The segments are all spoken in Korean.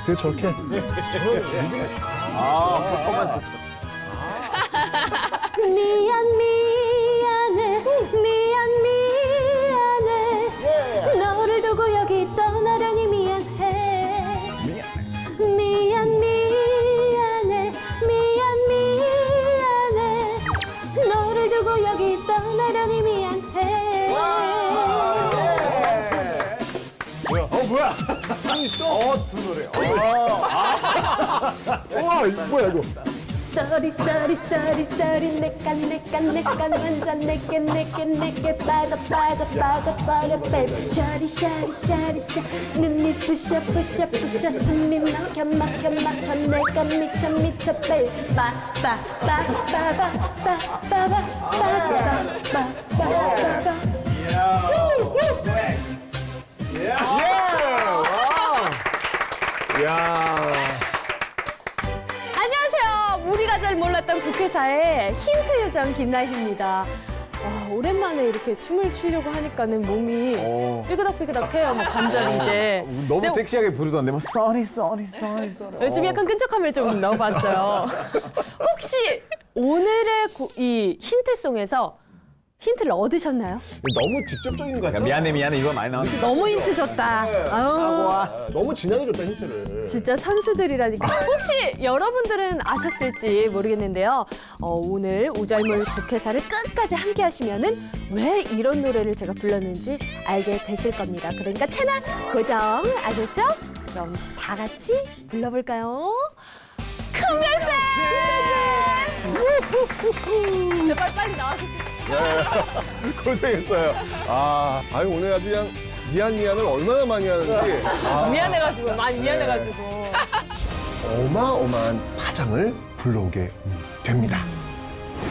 어떻게 저렇게. 퍼포먼스. 미안해 너를 두고 여기 떠나려니 미안해 미안해 너를 두고 여기 떠나려니 미안해. 뭐야? 두 노래. 와, 이거 뭐야, 이거. 쏘리 내깐 완전 내게 빠져 baby 샤리 눈이 부셔 숨이 막혀 내가 미쳐 baby 안녕하세요. 우리가 잘 몰랐던 국회사의 힌트 요정 김나희입니다. 오랜만에 이렇게 춤을 추려고 하니까는 몸이 삐그덕삐그덕해요. 막 관절이 이제. 너무 근데 섹시하게 부르던데 뭐 써니. 요즘 약간 끈적함을 좀 넣어봤어요. 혹시 오늘의 이 힌트송에서 힌트를 얻으셨나요? 너무 직접적인 것 같아. 미안해 이거 많이 나왔는데. 너무 힌트 줬다. 아유, 너무 진하게 줬다, 힌트를. 진짜 선수들이라니까. 혹시 여러분들은 아셨을지 모르겠는데요. 오늘 우잘물 국회사를 끝까지 함께 하시면은 왜 이런 노래를 제가 불렀는지 알게 되실 겁니다. 그러니까 채널 고정 아셨죠? 그럼 다 같이 불러볼까요? 금별쌤! 제발 빨리 나와주세요. 고생했어요. 아유, 오늘 아주 그냥 미안을 얼마나 많이 하는지. 미안해가지고, 많이 미안해가지고. 어마어마한 파장을 불러오게 됩니다.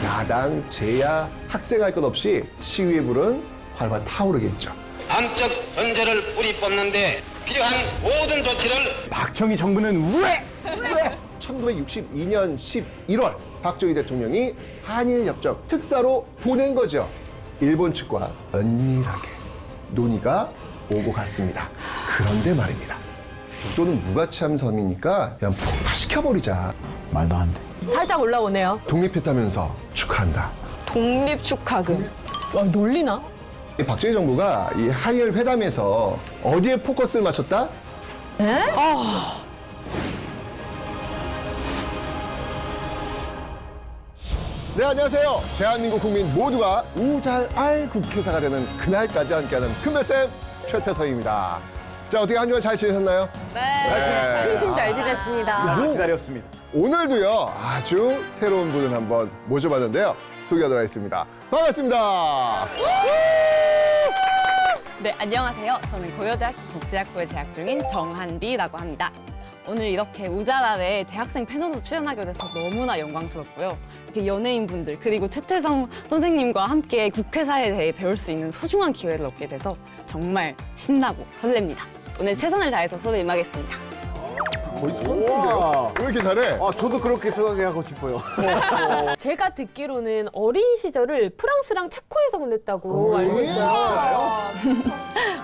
야당, 제야, 학생할 것 없이 시위의 불은 활활 타오르겠죠. 암적 견제를 뿌리 뽑는데 필요한 모든 조치를 박정희 정부는 왜? 1962년 11월 박정희 대통령이 한일협정 특사로 보낸 거죠. 일본 측과 은밀하게 논의가 오고 갔습니다. 그런데 말입니다. 독도는 무가치한 섬이니까 그냥 폭파시켜버리자. 말도 안 돼. 살짝 올라오네요. 독립했다면서 축하한다. 독립축하금. 와, 놀리나? 이 박정희 정부가 이 한일회담에서 어디에 포커스를 맞췄다? 에? 네, 안녕하세요. 대한민국 국민 모두가 우잘알 국회사가 되는 그날까지 함께하는 큰별쌤 최태성입니다. 자, 어떻게 한 주간 잘 지내셨나요? 네, 잘 지냈습니다. 기다렸습니다. 오늘도요, 아주 새로운 분을 한번 모셔봤는데요. 소개하도록 하겠습니다. 반갑습니다. 네, 안녕하세요. 저는 고려대학교 국제학부에 재학 중인 정한비라고 합니다. 오늘 이렇게 우자랄에 대학생 패널로 출연하게 돼서 너무나 영광스럽고요. 이렇게 연예인분들 그리고 최태성 선생님과 함께 국회사에 대해 배울 수 있는 소중한 기회를 얻게 돼서 정말 신나고 설렙니다. 오늘 최선을 다해서 수업에 임하겠습니다. 거의 선수인데요? 왜 이렇게 잘해? 저도 그렇게 생각하고 싶어요. 제가 듣기로는 어린 시절을 프랑스랑 체코에서 보냈다고 알고 있어요.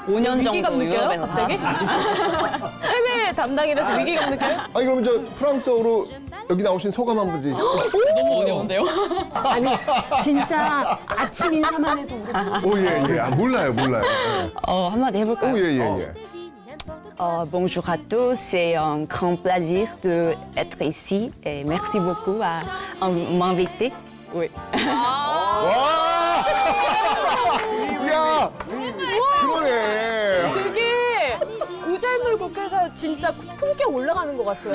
5년 위기감 정도 느껴요? 유럽에서 갑자기? 살았습니다. 해외 담당이라서 위기감 느껴요? 아니, 그럼 저 프랑스어로 여기 나오신 소감 한 번지. 너무 어려운데요? 아니, 진짜 아침 인사만 해도 우리 오, 예. 몰라요. 한마디 해볼까요? 오, 예. Bonjour à tous, c'est un grand plaisir d'être ici et merci beaucoup à m'inviter. Oui. 와! 야! 그러네. 되게 우잘물 국회에서 진짜 품격 올라가는 것 같아요.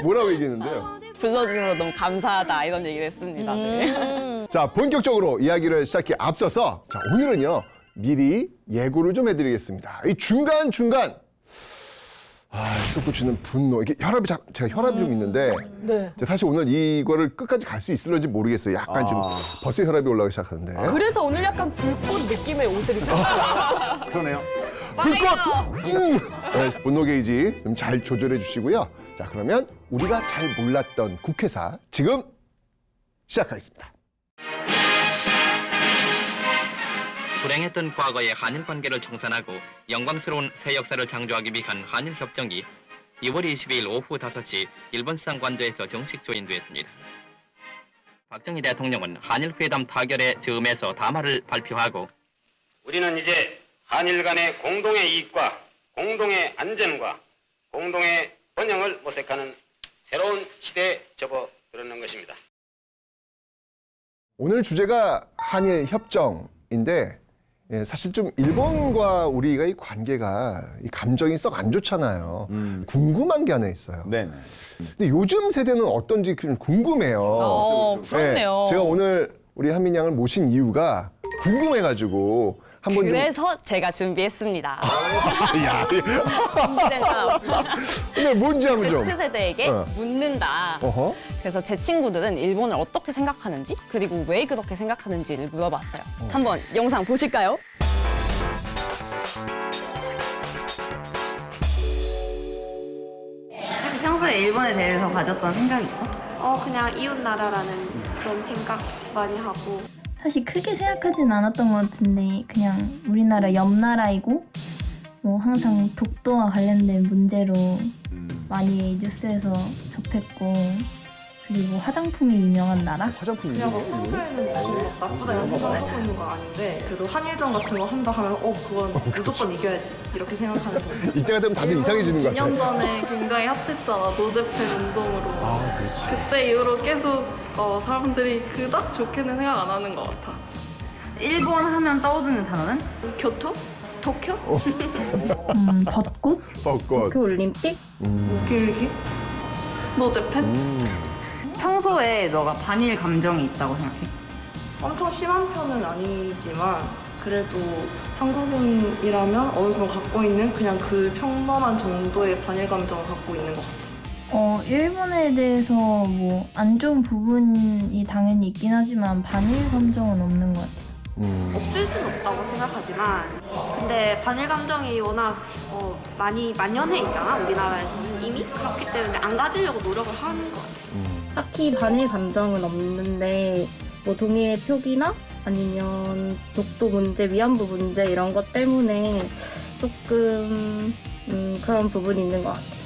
뭐라고 얘기했는데요? 불러주셔서 너무 감사하다 이런 얘기를 했습니다. 네. 자, 본격적으로 이야기를 시작해 앞서서 자, 오늘은요. 미리 예고를 좀 해드리겠습니다. 이 중간 솟구치는 분노. 이게 제가 혈압이 좀 있는데 네. 사실 오늘 이거를 끝까지 갈 수 있을지 모르겠어요. 약간 좀 벌써 혈압이 올라가기 시작하는데. 그래서 오늘 약간 불꽃 느낌의 옷을 입고 왔어요. 그러네요. 불꽃! 네, 분노 게이지 좀 잘 조절해 주시고요. 자, 그러면 우리가 잘 몰랐던 국회사 지금 시작하겠습니다. 불행했던 과거의 한일 관계를 청산하고 영광스러운 새 역사를 창조하기 위한 한일협정이 2월 22일 오후 5시 일본 수상관저에서 정식 조인되었습니다. 박정희 대통령은 한일회담 타결의 즈음에서 담화를 발표하고 우리는 이제 한일 간의 공동의 이익과 공동의 안전과 공동의 번영을 모색하는 새로운 시대에 접어들었는 것입니다. 오늘 주제가 한일협정인데 사실 좀 일본과 우리가 이 관계가 이 감정이 썩 안 좋잖아요. 궁금한 게 하나 있어요. 네네. 근데 요즘 세대는 어떤지 좀 궁금해요. 그렇네요. 네, 제가 오늘 우리 한민 양을 모신 이유가 궁금해가지고 한번 그래서 제가 준비했습니다. 야, 준비된 사람 없습니다. 근데 뭔지 한번 좀. Z세대에게 묻는다. 어허. 그래서 제 친구들은 일본을 어떻게 생각하는지 그리고 왜 그렇게 생각하는지를 물어봤어요. 한번 영상 보실까요? 혹시 평소에 일본에 대해서 가졌던 생각이 있어? 그냥 이웃 나라라는 그런 생각 많이 하고. 사실 크게 생각하진 않았던 것 같은데 그냥 우리나라 옆 나라이고 뭐 항상 독도와 관련된 문제로 많이 뉴스에서 접했고 그리고 화장품이 유명한 나라? 화장품이 그냥 뭐 평소에는 나쁘다 이런 생각하고 있는 건 아닌데 그래도 한일전 같은 거 한다 하면 그건 무조건 이겨야지 이렇게 생각하는 정 이때가 되면 다들 이상해지는 것 같아요. 2년 전에 굉장히 핫했잖아, 노제팬 운동으로. 아, 그렇지. 그때 이후로 계속 사람들이 그닥 좋게는 생각 안 하는 것 같아. 일본 하면 떠오르는 단어는? 교토? 도쿄? 벚꽃? 벚꽃. 올림픽? 우길기? 노제팬? 평소에 너가 반일 감정이 있다고 생각해? 엄청 심한 편은 아니지만 그래도 한국인이라면 어느 정도 갖고 있는 그냥 그 평범한 정도의 반일 감정을 갖고 있는 것 같아요. 일본에 대해서 뭐 안 좋은 부분이 당연히 있긴 하지만 반일 감정은 없는 것 같아요. 없을 순 없다고 생각하지만 근데 반일 감정이 워낙 많이 만연해 있잖아 우리나라에서는 이미 그렇기 때문에 안 가지려고 노력을 하는 것 같아. 딱히 반일 감정은 없는데 뭐 동의의 표기나 아니면 독도 문제, 위안부 문제 이런 것 때문에 조금 그런 부분이 있는 것 같아요.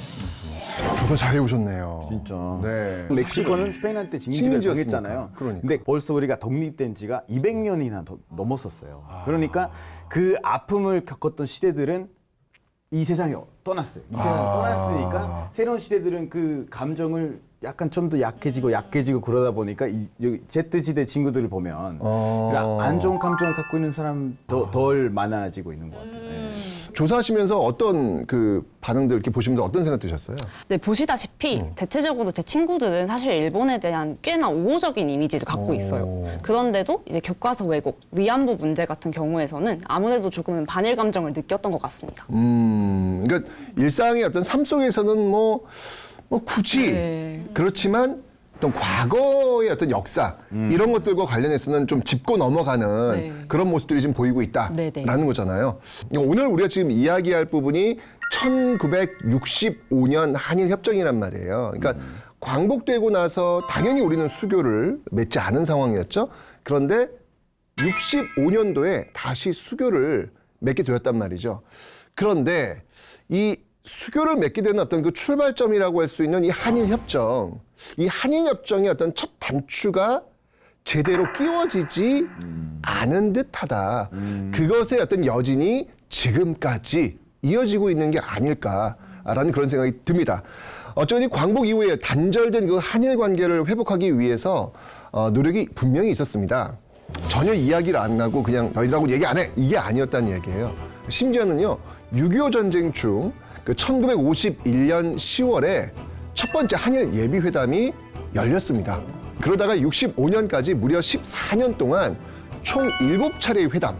조사 잘 해오셨네요. 진짜. 네. 멕시코는 스페인한테 식민지배를 식민지였으니까. 당했잖아요. 그러니까. 근데 벌써 우리가 독립된 지가 200년이나 넘었었어요. 그러니까 그 아픔을 겪었던 시대들은 이 세상에 떠났어요. 이 세상에 떠났으니까 새로운 시대들은 그 감정을 약간 좀 더 약해지고 그러다 보니까 여기 Z시대 친구들을 보면 안 좋은 감정을 갖고 있는 사람 덜 많아지고 있는 것 같아요. 네. 조사하시면서 어떤 그 반응들 이렇게 보시면서 어떤 생각 드셨어요? 네, 보시다시피 대체적으로 제 친구들은 사실 일본에 대한 꽤나 우호적인 이미지를 갖고 있어요. 그런데도 이제 교과서 왜곡, 위안부 문제 같은 경우에서는 아무래도 조금은 반일 감정을 느꼈던 것 같습니다. 그러니까 일상의 어떤 삶 속에서는 뭐 굳이 그렇지만 어떤 과거의 어떤 역사 이런 것들과 관련해서는 좀 짚고 넘어가는 그런 모습들이 지금 보이고 있다라는 거잖아요. 오늘 우리가 지금 이야기할 부분이 1965년 한일협정이란 말이에요. 그러니까 광복되고 나서 당연히 우리는 수교를 맺지 않은 상황이었죠. 그런데 65년도에 다시 수교를 맺게 되었단 말이죠. 그런데 이 수교를 맺게 되는 어떤 그 출발점이라고 할 수 있는 이 한일협정, 이 한일협정의 어떤 첫 단추가 제대로 끼워지지 않은 듯하다. 그것의 어떤 여진이 지금까지 이어지고 있는 게 아닐까라는 그런 생각이 듭니다. 어쩌니 광복 이후에 단절된 그 한일 관계를 회복하기 위해서 노력이 분명히 있었습니다. 전혀 이야기를 안 하고 그냥 너희들하고 얘기 안 해. 이게 아니었다는 얘기예요. 심지어는요, 6.25 전쟁 중 그 1951년 10월에 첫 번째 한일 예비회담이 열렸습니다. 그러다가 65년까지 무려 14년 동안 총 7차례의 회담,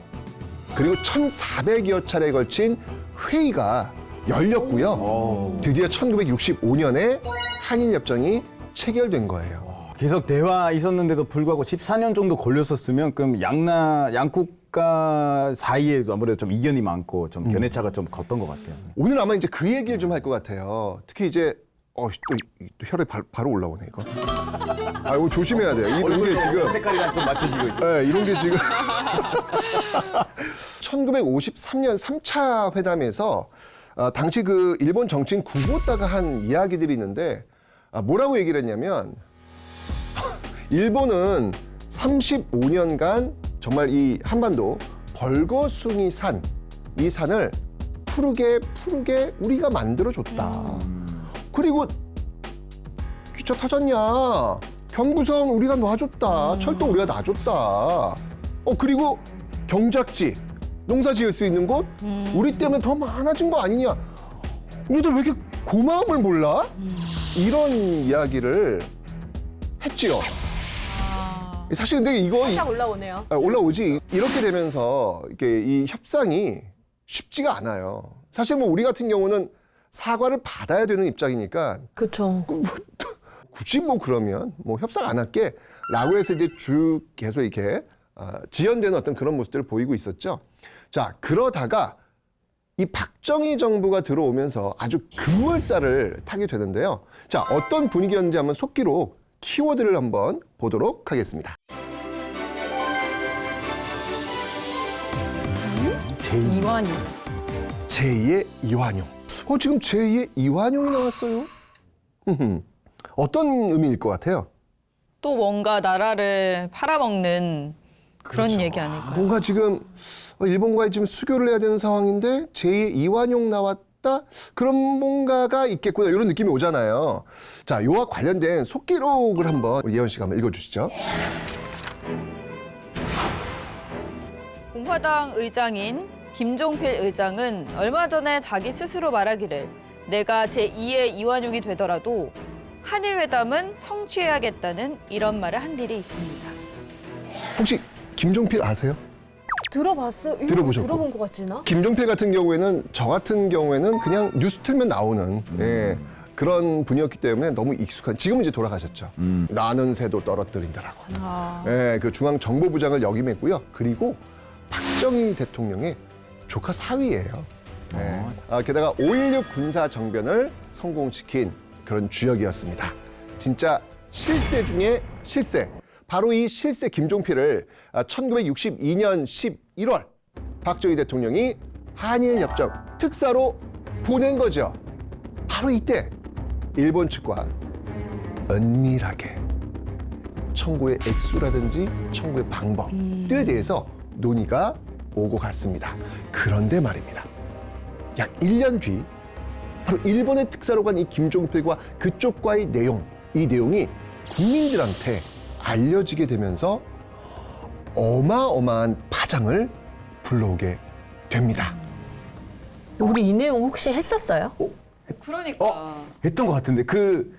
그리고 1,400여 차례에 걸친 회의가 열렸고요. 드디어 1965년에 한일협정이 체결된 거예요. 계속 대화 있었는데도 불구하고 14년 정도 걸렸었으면 그럼 양국가 사이에 아무래도 좀 이견이 많고 좀 견해차가 좀 컸던 것 같아요. 오늘 아마 이제 그 얘기를 좀 할 것 같아요. 특히 이제 또 혈액 바로 올라오네 이거. 아 이거 조심해야 돼. 이런 게 지금 색깔이랑 좀 맞춰지고 있어요. 네, 이런 게 지금 1953년 3차 회담에서 당시 그 일본 정치인 구보타가 한 이야기들이 있는데 뭐라고 얘기를 했냐면 일본은 35년간 정말 이 한반도 벌거숭이 산, 이 산을 푸르게 우리가 만들어줬다. 그리고 기차 타졌냐? 경부선 우리가 놔줬다. 철도 우리가 놔줬다. 그리고 경작지, 농사 지을 수 있는 곳 우리 때문에 더 많아진 거 아니냐? 너희들 왜 이렇게 고마움을 몰라? 이런 이야기를 했지요. 사실 근데 이거 살짝 올라오네요. 올라오지. 이렇게 되면서 이렇게 이 협상이 쉽지가 않아요. 사실 뭐 우리 같은 경우는 사과를 받아야 되는 입장이니까. 그렇죠. 굳이 뭐 그러면 뭐 협상 안 할게라고 해서 이제 쭉 계속 이렇게 지연되는 어떤 그런 모습들을 보이고 있었죠. 자, 그러다가 이 박정희 정부가 들어오면서 아주 급물살을 타게 되는데요. 자, 어떤 분위기였는지 한번 속기록 키워드를 한번 보도록 하겠습니다. 이완용. 제2의 이완용. 지금 제2의 이완용이 나왔어요. 어떤 의미일 것 같아요? 또 뭔가 나라를 팔아먹는 그런 그렇죠. 얘기 아닐까요? 뭔가 지금 일본과의 지금 수교를 해야 되는 상황인데 제2의 이완용 나왔다? 그런 뭔가가 있겠구나 이런 느낌이 오잖아요. 자, 요와 관련된 속기록을 한번 예원 씨가 한번 읽어주시죠. 공화당 의장인 김종필 의장은 얼마 전에 자기 스스로 말하기를 내가 제2의 이완용이 되더라도 한일회담은 성취해야겠다는 이런 말을 한 일이 있습니다. 혹시 김종필 아세요? 들어봤어요? 이거 들어보셨고. 들어본 것 같지나? 김종필 같은 경우에는 저 같은 경우에는 그냥 뉴스 틀면 나오는 그런 분이었기 때문에 너무 익숙한. 지금은 이제 돌아가셨죠. 나는 새도 떨어뜨린다라고. 그 중앙정보부장을 역임했고요. 그리고 박정희 대통령의 조카 사위예요. 게다가 5.16 군사 정변을 성공시킨 그런 주역이었습니다. 진짜 실세 중에 실세. 바로 이 실세 김종필을 1962년 11월 박정희 대통령이 한일협정 특사로 보낸 거죠. 바로 이때 일본 측과 은밀하게 청구의 액수라든지 청구의 방법들에 대해서 논의가 오고 갔습니다. 그런데 말입니다. 약 1년 뒤 바로 일본의 특사로 간 이 김종필과 그쪽과의 내용, 이 내용이 국민들한테 알려지게 되면서 어마어마한 파장을 불러오게 됩니다. 우리 이 내용 혹시 했었어요? 그러니까. 했던 것 같은데 그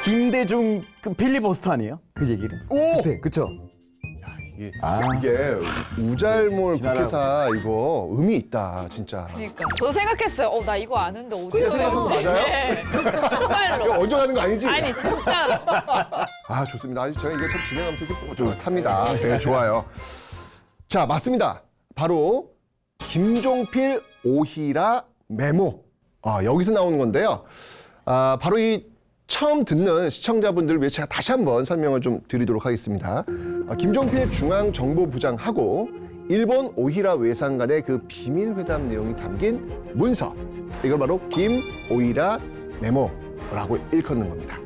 김대중 그 필리버스터 아니에요? 그 얘기를. 그때 그쵸? 이게 우잘몰 국회사 이거 의미 있다 진짜. 그러니까 저도 생각했어요. 나 이거 아는데 어디서 배웠지? 맞아요? 네. 정말로. 이거 얹어가는 거 아니지? 아니 진짜로. 좋습니다. 제가 이게 참 진행하면서 이게 뿌듯합니다. 네, 좋아요. 자, 맞습니다. 바로 김종필 오히라 메모. 여기서 나오는 건데요. 바로 이 처음 듣는 시청자분들을 위해 제가 다시 한번 설명을 좀 드리도록 하겠습니다. 김종필 중앙정보부장하고 일본 오히라 외상 간의 그 비밀회담 내용이 담긴 문서. 이걸 바로 김 오히라 메모라고 일컫는 겁니다.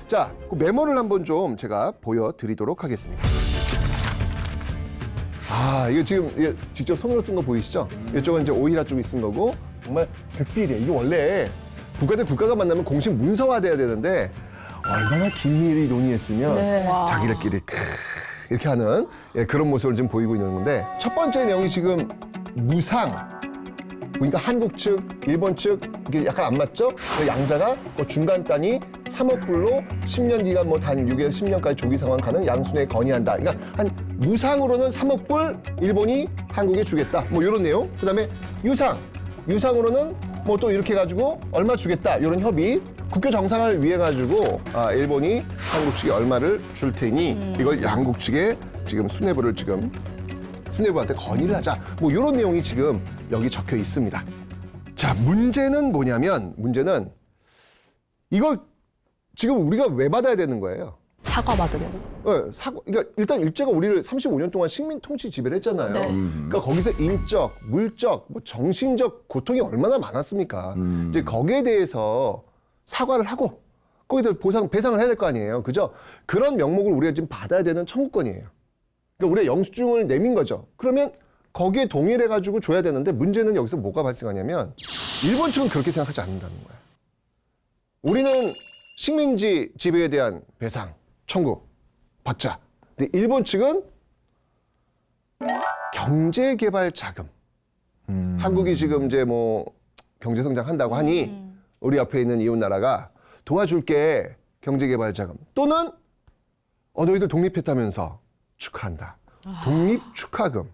자, 그 메모를 한번 좀 제가 보여드리도록 하겠습니다. 이거 지금 이게 직접 손으로 쓴 거 보이시죠? 이쪽은 이제 오히라 쪽이 쓴 거고 정말 극비리에 이게 원래 국가 대 국가가 만나면 공식 문서화돼야 되는데 얼마나 긴밀히 논의했으면 자기들끼리 이렇게 하는 그런 모습을 지금 보이고 있는 건데 첫 번째 내용이 지금 무상. 그러니까 한국 측, 일본 측 이게 약간 안 맞죠? 양자가 그 중간 단위 3억 불로 10년 기간 단 6에서 10년까지 조기 상환 가능 양순에 건의한다. 그러니까 한 무상으로는 3억 불 일본이 한국에 주겠다. 뭐 이런 내용. 그다음에 유상으로는 뭐 또 이렇게 해가지고 얼마 주겠다 이런 협의. 국교 정상화를 위해 가지고 일본이 한국 측에 얼마를 줄 테니 이걸 양국 측에 지금 수뇌부한테 건의를 하자. 뭐 이런 내용이 지금 여기 적혀 있습니다. 자, 문제는 뭐냐면 문제는 이걸 지금 우리가 왜 받아야 되는 거예요? 사과 받으려고. 네, 그러니까 일단 일제가 우리를 35년 동안 식민 통치 지배를 했잖아요. 네. 그러니까 거기서 인적, 물적, 뭐 정신적 고통이 얼마나 많았습니까? 이제 거기에 대해서 사과를 하고 거기다 배상을 해야 될 거 아니에요. 그죠? 그런 명목을 우리가 지금 받아야 되는 청구권이에요. 그러니까 우리가 영수증을 내민 거죠. 그러면 거기에 동의를 해가지고 줘야 되는데 문제는 여기서 뭐가 발생하냐면 일본 측은 그렇게 생각하지 않는다는 거예요. 우리는 식민지 지배에 대한 배상 청구 받자. 근데 일본 측은 경제개발 자금. 한국이 지금 이제 뭐 경제 성장한다고 하니 우리 옆에 있는 이웃 나라가 도와줄게 경제개발 자금 또는 너희들 독립했다면서 축하한다. 독립 축하금.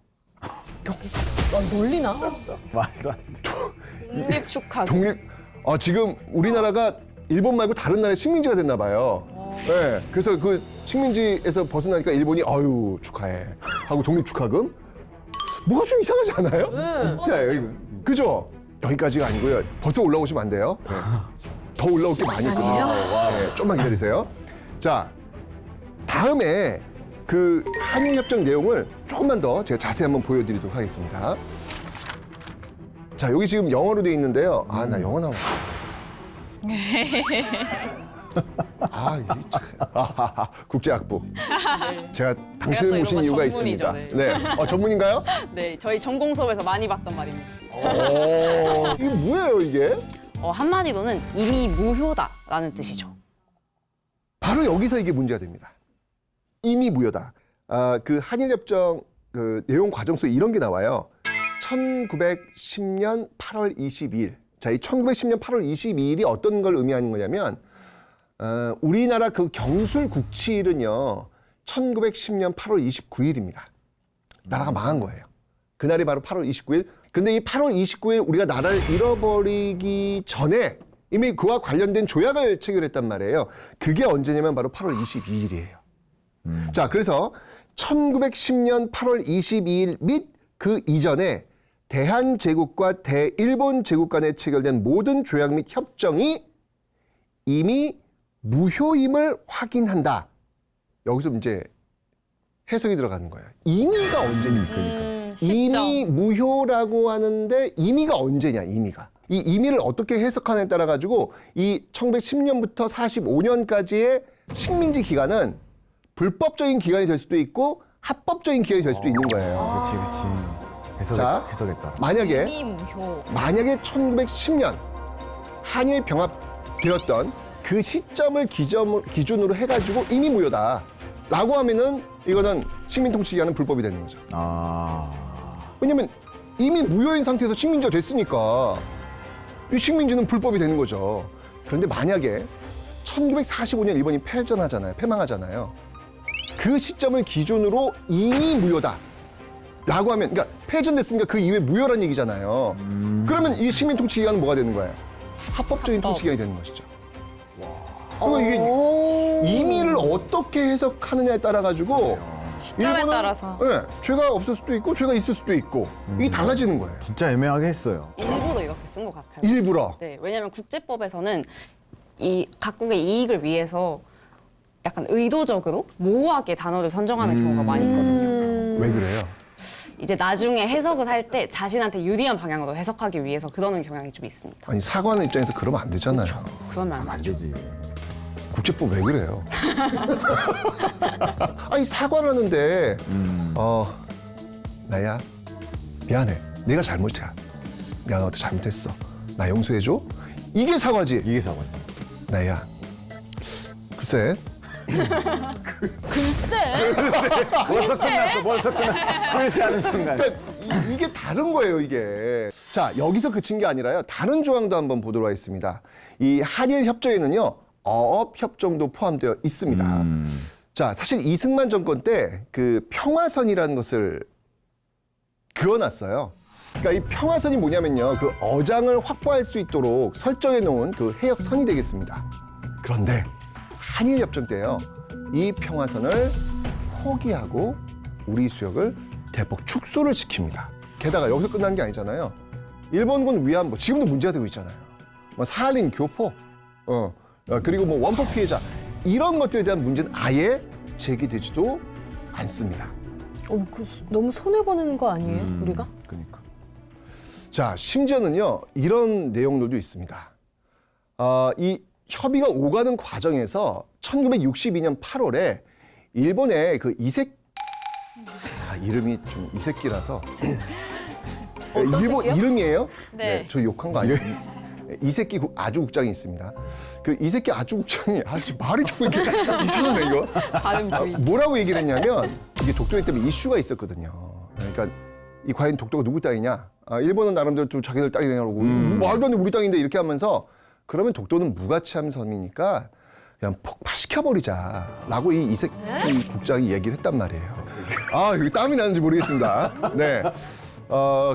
놀리나? 말도 안 돼. 독립 축하금. 지금 우리나라가 일본 말고 다른 나라의 식민지가 됐나 봐요. 네, 그래서 그 식민지에서 벗어나니까 일본이 아유 축하해 하고 독립 축하금? 뭐가 좀 이상하지 않아요? 진짜예요, 이거. 그죠? 여기까지가 아니고요. 벌써 올라오시면 안 돼요. 네. 더 올라올 게 많이 있거든요. 네, 좀만 기다리세요. 자, 다음에 그 한일협정 내용을 조금만 더 제가 자세히 한번 보여드리도록 하겠습니다. 자, 여기 지금 영어로 돼 있는데요. 나 영어 나와. 국제학부. 제가 당신을 또 모신 이런 거 이유가 전문이죠, 있습니다. 네. 전문인가요? 네, 저희 전공 수업에서 많이 봤던 말입니다. 이게 뭐예요, 이게? 한마디로는 이미 무효다라는 뜻이죠. 바로 여기서 이게 문제가 됩니다. 이미 무효다. 그 한일협정 그 내용 과정 속에 이런 게 나와요. 1910년 8월 22일. 자, 이 1910년 8월 22일이 어떤 걸 의미하는 거냐면 우리나라 그 경술 국치일은요. 1910년 8월 29일입니다. 나라가 망한 거예요. 그날이 바로 8월 29일. 근데 이 8월 29일 우리가 나라를 잃어버리기 전에 이미 그와 관련된 조약을 체결했단 말이에요. 그게 언제냐면 바로 8월 22일이에요. 자, 그래서 1910년 8월 22일 및 그 이전에 대한제국과 대일본 제국 간에 체결된 모든 조약 및 협정이 이미 무효임을 확인한다. 여기서 이제 해석이 들어가는 거예요. 이미가 언제입니까? 이미 무효라고 하는데 이미가 언제냐, 이미가. 이 이미를 어떻게 해석하느냐에 따라 가지고 이 1910년부터 45년까지의 식민지 기간은 불법적인 기간이 될 수도 있고 합법적인 기간이 될 수도 있는 거예요. 그렇지. 해석에 따라. 이미 무효. 만약에 1910년 한일 병합되었던 그 시점을 기준으로 해가지고 이미 무효다라고 하면은 이거는 식민 통치 기간은 불법이 되는 거죠. 왜냐면 이미 무효인 상태에서 식민지가 됐으니까 이 식민지는 불법이 되는 거죠. 그런데 만약에 1945년 일본이 패망하잖아요. 그 시점을 기준으로 이미 무효다. 라고 하면, 그러니까 패전됐으니까 그 이후에 무효란 얘기잖아요. 그러면 이 식민 통치 기간은 뭐가 되는 거예요? 합법적인 통치 기간이 되는 것이죠. 그리고 이게 이미를 어떻게 해석하느냐에 따라 가지고 시점에 일본은, 따라서. 네, 죄가 없을 수도 있고 죄가 있을 수도 있고 이게 달라지는 거예요. 진짜 애매하게 했어요. 일부러 이렇게 쓴 것 같아요. 일부러. 네, 왜냐하면 국제법에서는 이 각국의 이익을 위해서 약간 의도적으로 모호하게 단어를 선정하는 경우가 많이 있거든요. 왜 그래요? 이제 나중에 해석을 할 때 자신한테 유리한 방향으로 해석하기 위해서 그러는 경향이 좀 있습니다. 아니 사과하는 입장에서 그러면 안 되잖아요. 그러면 안 되지. 국제법 왜 그래요? 아니 사과를 하는데 나야 미안해. 내가 잘못이야. 내가 너한테 잘못했어. 나 용서해줘. 이게 사과지. 이게 사과지. 나야 글쎄 벌써 끝났어. 글쎄 하는 순간. 그러니까 이게 다른 거예요, 이게. 자, 여기서 그친 게 아니라요. 다른 조항도 한번 보도록 하겠습니다. 이 한일협정에는요, 어업협정도 포함되어 있습니다. 자, 사실 이승만 정권 때 그 평화선이라는 것을 그어놨어요. 그러니까 이 평화선이 뭐냐면요, 그 어장을 확보할 수 있도록 설정해 놓은 그 해역선이 되겠습니다. 그런데 한일협정 때요, 이 평화선을 포기하고 우리 수역을 대폭 축소를 시킵니다. 게다가 여기서 끝난 게 아니잖아요. 일본군 위안부 지금도 문제가 되고 있잖아요. 뭐 사할린 교포, 그리고 뭐 원폭 피해자 이런 것들에 대한 문제는 아예 제기되지도 않습니다. 너무 손해 보는 거 아니에요, 우리가? 그러니까. 자, 심지어는요 이런 내용들도 있습니다. 이 협의가 오가는 과정에서 1962년 8월에 일본의 그 이름이 좀 이새끼라서 일본 이름이에요? 네. 저 욕한 거 아니에요? 이새끼 아주국장이 있습니다. 그 이새끼 아주국장이 말이 좀 이렇게 이상하네 이거. 발음 부위. 뭐라고 얘기를 했냐면 이게 독도에 때문에 이슈가 있었거든요. 그러니까 이 과연 독도가 누구 땅이냐? 일본은 나름대로 좀 자기들 땅이라고 말도 안 돼 우리 땅인데 이렇게 하면서 그러면 독도는 무가치한 섬이니까 그냥 폭파시켜버리자라고 이 이새끼 국장이 얘기를 했단 말이에요. 여기 땀이 나는지 모르겠습니다. 네.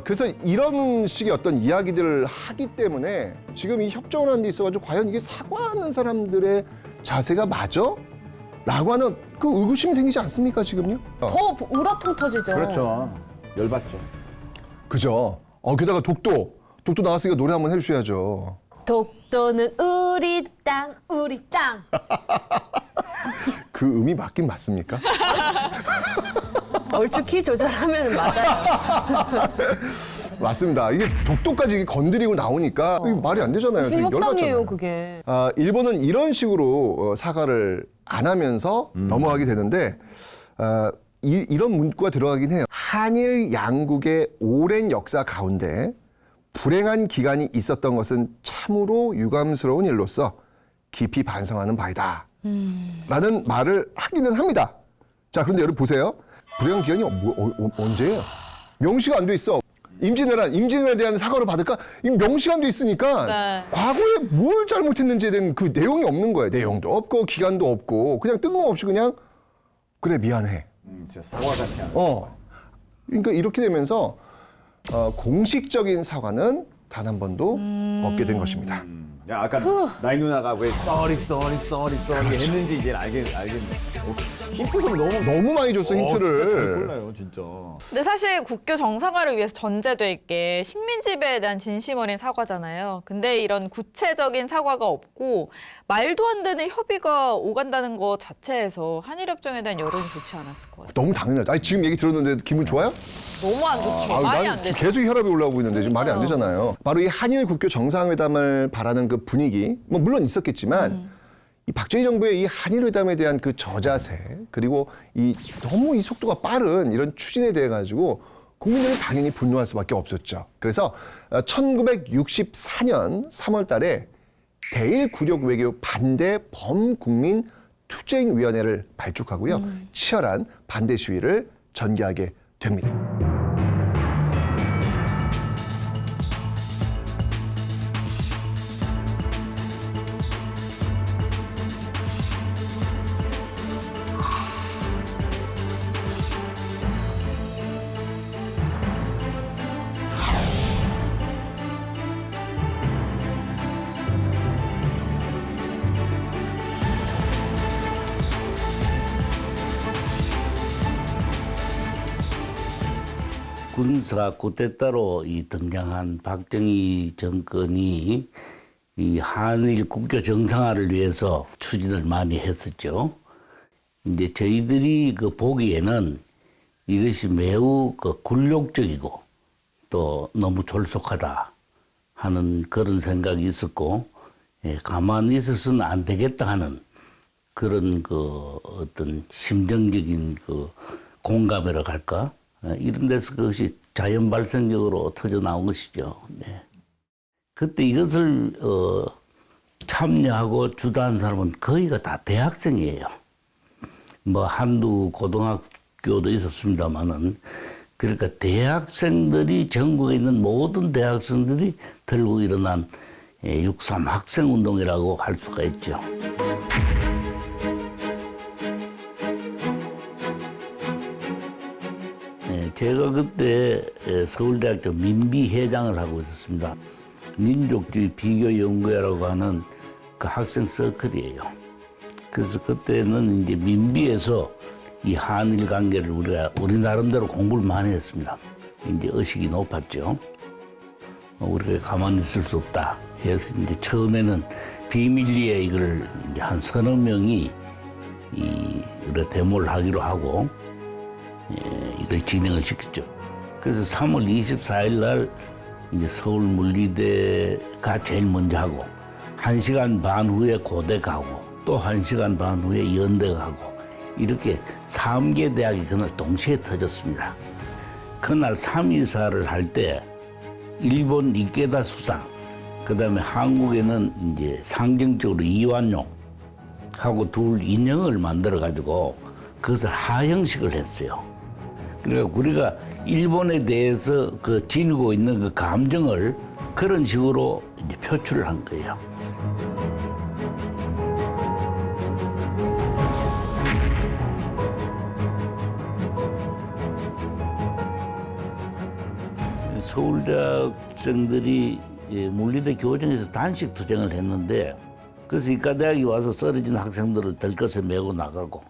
그래서 이런 식의 어떤 이야기들을 하기 때문에 지금 이 협정을 하는 데 있어가지고 과연 이게 사과하는 사람들의 자세가 맞아? 라고 하는 그 의구심이 생기지 않습니까, 지금요? 더 우라통 터지죠. 그렇죠. 열받죠. 그죠? 게다가 독도 나왔으니까 노래 한번 해주셔야죠. 독도는 우리 땅, 우리 땅. 그 음이 맞긴 맞습니까? 얼추 조절하면 맞아요. 맞습니다. 이게 독도까지 건드리고 나오니까 이게 말이 안 되잖아요. 무슨 되게 협상이에요, 열받잖아요. 그게. 일본은 이런 식으로 사과를 안 하면서 넘어가게 되는데 이런 문구가 들어가긴 해요. 한일 양국의 오랜 역사 가운데 불행한 기간이 있었던 것은 참으로 유감스러운 일로서 깊이 반성하는 바이다. 라는 말을 하기는 합니다. 자, 그런데 여러분 보세요. 불행한 기간이 언제예요? 명시가 안 돼 있어. 임진왜란에 대한 사과를 받을까? 이 명시가 안 돼 있으니까 네. 과거에 뭘 잘못했는지에 대한 그 내용이 없는 거예요. 내용도 없고 기간도 없고 그냥 뜬금없이 그냥 그래 미안해. 진짜 사과 같지 않아. 그러니까 이렇게 되면서 공식적인 사과는 단 한 번도 없게 된 것입니다. 야, 아까 나이 누나가 왜 쏘리 했는지 이제 알겠네. 힌트를 너무 많이 줬어 힌트를. 진짜 잘 골라요, 진짜. 근데 사실 국교 정상화를 위해서 전제될 게 식민지배에 대한 진심 어린 사과잖아요. 근데 이런 구체적인 사과가 없고 말도 안 되는 협의가 오간다는 것 자체에서 한일협정에 대한 여론이 좋지 않았을 거예요. 너무 당연하죠. 지금 얘기 들었는데 기분 좋아요? 너무 안 좋죠. 말이 안 되죠. 계속 혈압이 올라오고 있는데 지금 말이 안 되잖아요. 바로 이 한일 국교 정상회담을 바라는 그 분위기, 뭐 물론 있었겠지만 이 박정희 정부의 이 한일회담에 대한 그 저자세 그리고 너무 이 속도가 빠른 이런 추진에 대해 가지고 국민들은 당연히 분노할 수밖에 없었죠. 그래서 1964년 3월달에 대일굴욕외교 반대 범국민 투쟁위원회를 발족하고요. 치열한 반대 시위를 전개하게 됩니다. 군사 쿠데타로 등장한 박정희 정권이 이 한일 국교 정상화를 위해서 추진을 많이 했었죠. 이제 저희들이 보기에는 이것이 매우 굴욕적이고 또 너무 졸속하다 하는 그런 생각이 있었고, 가만히 있어서는 안 되겠다 하는 그런 어떤 심정적인 공감이라고 할까? 이런 데서 그것이 자연 발생적으로 터져 나온 것이죠. 네. 그때 이것을 참여하고 주도한 사람은 거의가 다 대학생이에요. 뭐 한두 고등학교도 있었습니다만은, 그러니까 대학생들이 전국에 있는 모든 대학생들이 들고 일어난 6.3 학생운동이라고 할 수가 있죠. 제가 그때 서울대학교 민비회장을 하고 있었습니다. 민족주의 비교연구회라고 하는 그 학생 서클이에요. 그래서 그때는 이제 민비에서 이 한일 관계를 우리 나름대로 공부를 많이 했습니다. 이제 의식이 높았죠. 우리가 가만히 있을 수 없다. 해서 이제 처음에는 비밀리에 이걸 이제 한 서너 명이 이걸 데모를 하기로 하고 이걸 진행을 시켰죠. 그래서 3월 24일 날 이제 서울 물리대가 제일 먼저 하고 1시간 반 후에 고대가 하고 또 1시간 반 후에 연대가 하고 이렇게 3개 대학이 그날 동시에 터졌습니다. 그날 3.24를 할 때 일본 이케다 수상, 그다음에 한국에는 이제 상징적으로 이완용 하고 둘 인형을 만들어 가지고 그것을 하형식을 했어요. 그러니까 우리가 일본에 대해서 그 지니고 있는 그 감정을 그런 식으로 이제 표출을 한 거예요. 서울대학생들이 물리대 교정에서 단식 투쟁을 했는데 그래서 이과대학이 와서 쓰러진 학생들을 들것에 메고 나가고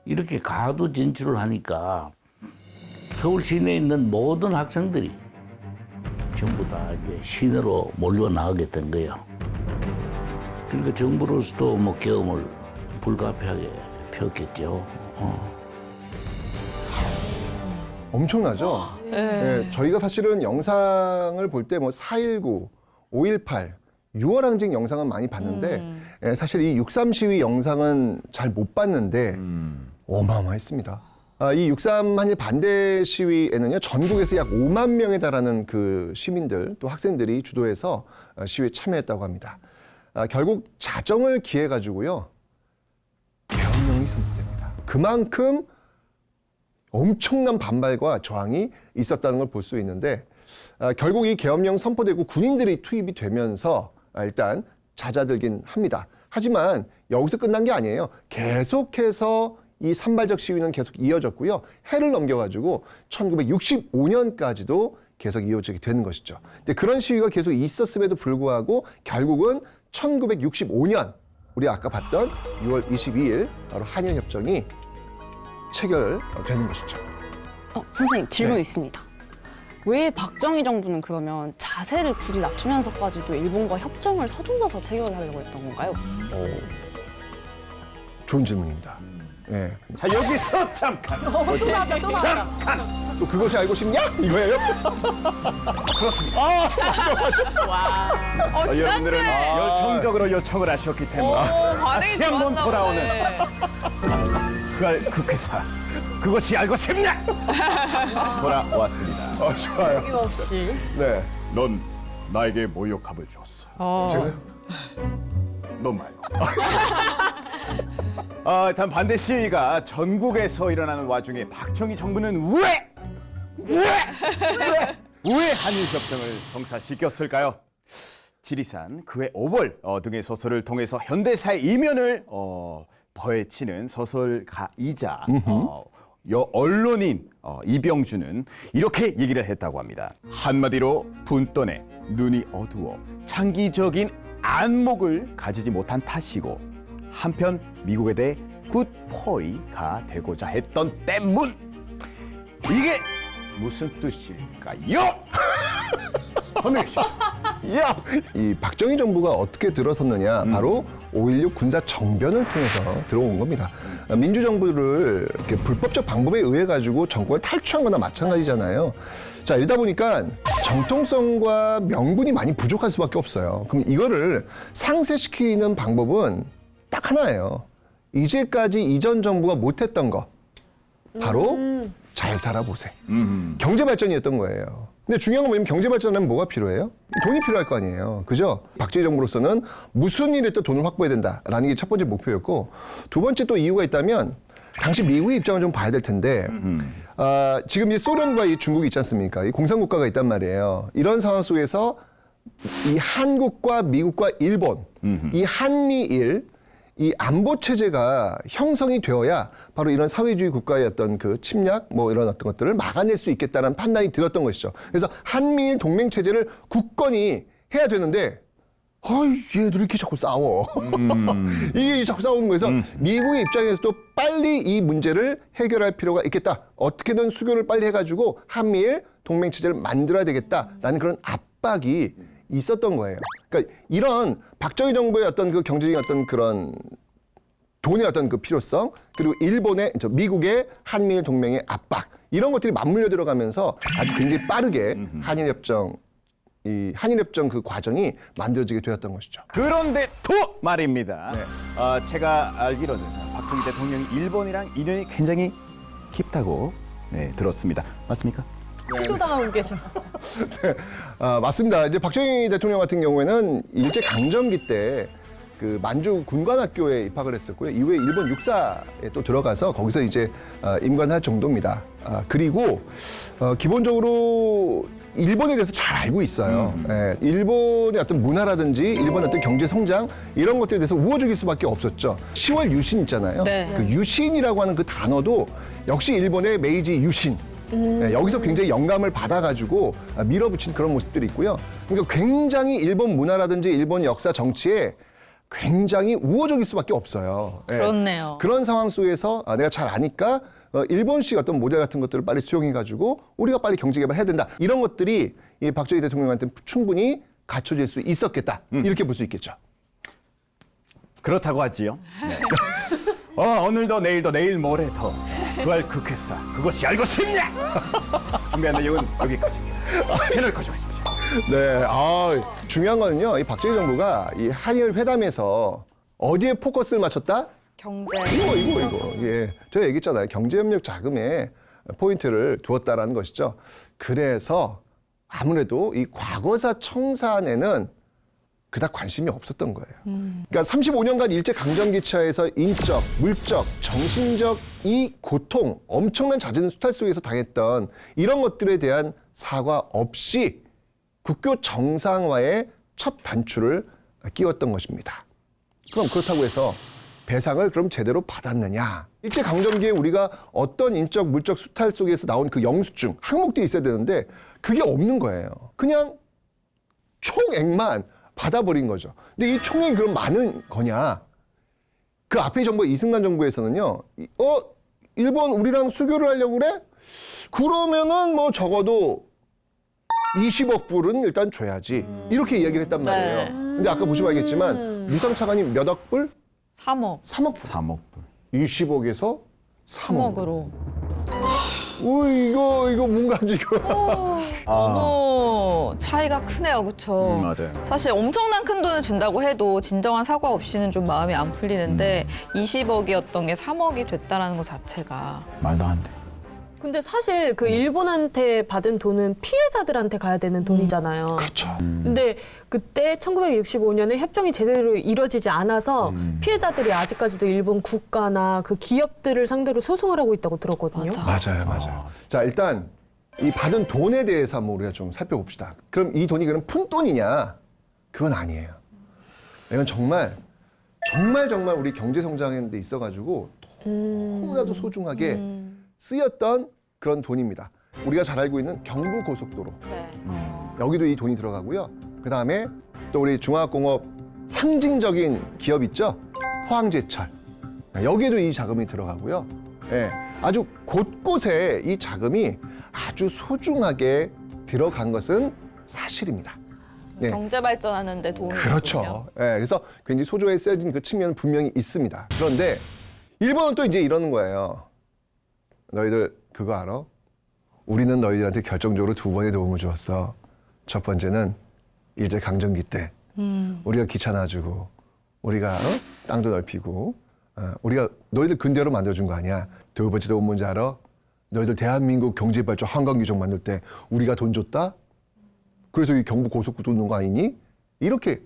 이렇게 가두 진출을 하니까 서울 시내에 있는 모든 학생들이 전부 다 이제 시내로 몰려 나가게 된 거예요. 그러니까 정부로서도 뭐 계엄을 불가피하게 폈겠죠. 엄청나죠? 네, 저희가 사실은 영상을 볼 때 뭐 4.19, 5.18, 6월 항쟁 영상은 많이 봤는데 사실 이 6.3 시위 영상은 잘 못 봤는데 어마어마했습니다. 이 6.3 한일 반대 시위에는요, 전국에서 약 5만 명에 달하는 그 시민들 또 학생들이 주도해서 시위에 참여했다고 합니다. 결국 자정을 기해 가지고요, 계엄령이 선포됩니다. 그만큼 엄청난 반발과 저항이 있었다는 걸 볼 수 있는데 결국 이 계엄령 선포되고 군인들이 투입이 되면서 일단 잦아들긴 합니다. 하지만 여기서 끝난 게 아니에요. 계속해서 이 산발적 시위는 계속 이어졌고요. 해를 넘겨가지고 1965년까지도 계속 이어지게 되는 것이죠. 근데 그런 시위가 계속 있었음에도 불구하고 결국은 1965년 우리 아까 봤던 6월 22일 바로 한일협정이 체결되는 것이죠. 선생님 질문 네. 있습니다. 왜 박정희 정부는 그러면 자세를 굳이 낮추면서까지도 일본과 협정을 서둘러서 체결하려고 했던 건가요? 좋은 질문입니다. 네. 자, 여기서 잠깐. 또 나왔다, 또 나왔다. 잠깐. 또 그것이 알고 싶냐? 이거예요? 그렇습니다. 와. 여러분들은 열정적으로 요청을 하셨기 때문에 다시 한번 돌아오는 그걸 국회사. 그것이 알고 싶냐? 돌아왔습니다. 좋아요. 없이. 네. 넌 나에게 모욕감을 줬어. 제가요? 넌 말고. 일단 반대 시위가 전국에서 일어나는 와중에 박정희 정부는 왜 한일협정을 성사시켰을까요? 지리산 그의 오벌 등의 소설을 통해서 현대사의 이면을 버헤치는 소설가이자 언론인 이병주는 이렇게 얘기를 했다고 합니다. 한마디로 분돈에 눈이 어두워 창기적인 안목을 가지지 못한 탓이고 한편 미국에 대해 굿포이가 되고자 했던 때문. 이게 무슨 뜻일까요? 설명해 주십시오. 이 박정희 정부가 어떻게 들어섰느냐, 바로 5.16 군사 정변을 통해서 들어온 겁니다. 민주정부를 이렇게 불법적 방법에 의해 가지고 정권을 탈취한 거나 마찬가지잖아요. 자, 이러다 보니까 정통성과 명분이 많이 부족할 수밖에 없어요. 그럼 이거를 상쇄시키는 방법은 딱 하나예요. 이제까지 이전 정부가 못했던 거, 바로 잘 살아보세. 경제 발전이었던 거예요. 근데 중요한 건 뭐냐면 경제 발전하면 뭐가 필요해요? 돈이 필요할 거 아니에요. 그죠? 박정희 정부로서는 무슨 일에 또 돈을 확보해야 된다라는 게 첫 번째 목표였고, 두 번째 또 이유가 있다면 당시 미국의 입장을 좀 봐야 될 텐데, 지금 이 소련과 이 중국이 있지 않습니까? 이 공산국가가 있단 말이에요. 이런 상황 속에서 이 한국과 미국과 일본, 이 한미일, 이 안보 체제가 형성이 되어야 바로 이런 사회주의 국가의 어떤 그 침략 뭐 이런 어떤 것들을 막아낼 수 있겠다는 판단이 들었던 것이죠. 그래서 한미일 동맹 체제를 굳건히 해야 되는데, 얘들이 이렇게 자꾸 싸워. 이게 자꾸 싸우는 거에서 미국의 입장에서도 빨리 이 문제를 해결할 필요가 있겠다. 어떻게든 수교를 빨리 해가지고 한미일 동맹 체제를 만들어야 되겠다라는 그런 압박이 있었던 거예요. 그러니까 이런 박정희 정부의 어떤 그 경제적인 어떤 그런 돈의 어떤 그 필요성, 그리고 미국의 한미일 동맹의 압박, 이런 것들이 맞물려 들어가면서 아주 굉장히 빠르게 한일협정 그 과정이 만들어지게 되었던 것이죠. 그런데 또 말입니다. 제가 알기로는 박정희 대통령이 일본이랑 인연이 굉장히 깊다고 들었습니다. 맞습니까? 시조당하고 계셔. 네, 맞습니다. 이제 박정희 대통령 같은 경우에는 일제 강점기 때 그 만주 군관학교에 입학을 했었고요. 이후에 일본 육사에 또 들어가서 거기서 이제 임관할 정도입니다. 그리고 기본적으로 일본에 대해서 잘 알고 있어요. 일본의 어떤 문화라든지 일본의 어떤 경제 성장 이런 것들에 대해서 우호적일 수밖에 없었죠. 10월 유신 있잖아요. 네. 그 유신이라고 하는 그 단어도 역시 일본의 메이지 유신. 여기서 굉장히 영감을 받아가지고 밀어붙인 그런 모습들이 있고요. 그러니까 굉장히 일본 문화라든지 일본 역사 정치에 굉장히 우호적일 수밖에 없어요. 그렇네요. 그런 상황 속에서 내가 잘 아니까 일본식 어떤 모델 같은 것들을 빨리 수용해가지고 우리가 빨리 경제 개발해야 된다. 이런 것들이 이 박정희 대통령한테 충분히 갖춰질 수 있었겠다. 이렇게 볼 수 있겠죠. 그렇다고 하지요. 오늘도 내일도 내일 모레도 그할 국회사 그것이 알고 싶냐? 준비한 내용은 여기까지입니다. 채널 고정하십시오. 네, 중요한 거는요. 이 박정희 정부가 이 한일회담에서 어디에 포커스를 맞췄다? 경제. 이거. 예, 제가 얘기했잖아요. 경제협력 자금에 포인트를 두었다라는 것이죠. 그래서 아무래도 이 과거사 청산에는 그닥 관심이 없었던 거예요. 그러니까 35년간 일제강점기차에서 인적, 물적, 정신적 이 고통, 엄청난 잦은 수탈 속에서 당했던 이런 것들에 대한 사과 없이 국교 정상화의 첫 단추를 끼웠던 것입니다. 그럼 그렇다고 해서 배상을 그럼 제대로 받았느냐? 일제강점기에 우리가 어떤 인적, 물적 수탈 속에서 나온 그 영수증, 항목들이 있어야 되는데 그게 없는 거예요. 그냥 총액만 받아버린 거죠. 근데 이 총액이 그럼 많은 거냐? 그 앞에 정부 이승만 정부에서는요. 일본 우리랑 수교를 하려고 그래? 그러면은 뭐 적어도 20억 불은 일단 줘야지. 이렇게 이야기를 했단 말이에요. 근데 아까 보시면 알겠지만 유상차관이 몇 억 불? 3억. 3억 불. 20억에서 3억. 3억으로. 이거 뭔가 지금. 너무 차이가 크네요, 그렇죠? 맞아요. 사실 엄청난 큰 돈을 준다고 해도 진정한 사과 없이는 좀 마음이 안 풀리는데 20억이었던 게 3억이 됐다라는 것 자체가 말도 안 돼. 근데 사실 그 일본한테 받은 돈은 피해자들한테 가야 되는 돈이잖아요. 그렇죠. 근데 그때 1965년에 협정이 제대로 이루어지지 않아서 피해자들이 아직까지도 일본 국가나 그 기업들을 상대로 소송을 하고 있다고 들었거든요. 맞아요. 자, 일단 이 받은 돈에 대해서 한번 우리가 좀 살펴봅시다. 그럼 이 돈이 그럼 푼돈이냐? 그건 아니에요. 이건 정말 우리 경제 성장하는 데 있어가지고 너무나도 소중하게 쓰였던 그런 돈입니다. 우리가 잘 알고 있는 경부고속도로. 네. 여기도 이 돈이 들어가고요. 그다음에 또 우리 중화공업 상징적인 기업 있죠? 포항제철. 여기에도 이 자금이 들어가고요. 예, 아주 곳곳에 이 자금이 아주 소중하게 들어간 것은 사실입니다. 네. 경제 발전하는데 도움이 그렇죠. 되군요. 예, 그래서 굉장히 소중하게 쓰여진 그 측면은 분명히 있습니다. 그런데 일본은 또 이제 이러는 거예요. 너희들 그거 알아? 우리는 너희들한테 결정적으로 두 번의 도움을 주었어. 첫 번째는 일제강점기 때 우리가 기차 놔주고 우리가 땅도 넓히고 우리가 너희들 근대로 만들어준 거 아니야. 두 번째 도움 뭔지 알아? 너희들 대한민국 경제발전 한강규정 만들 때 우리가 돈 줬다? 그래서 이 경부고속도로 놓는 거 아니니? 이렇게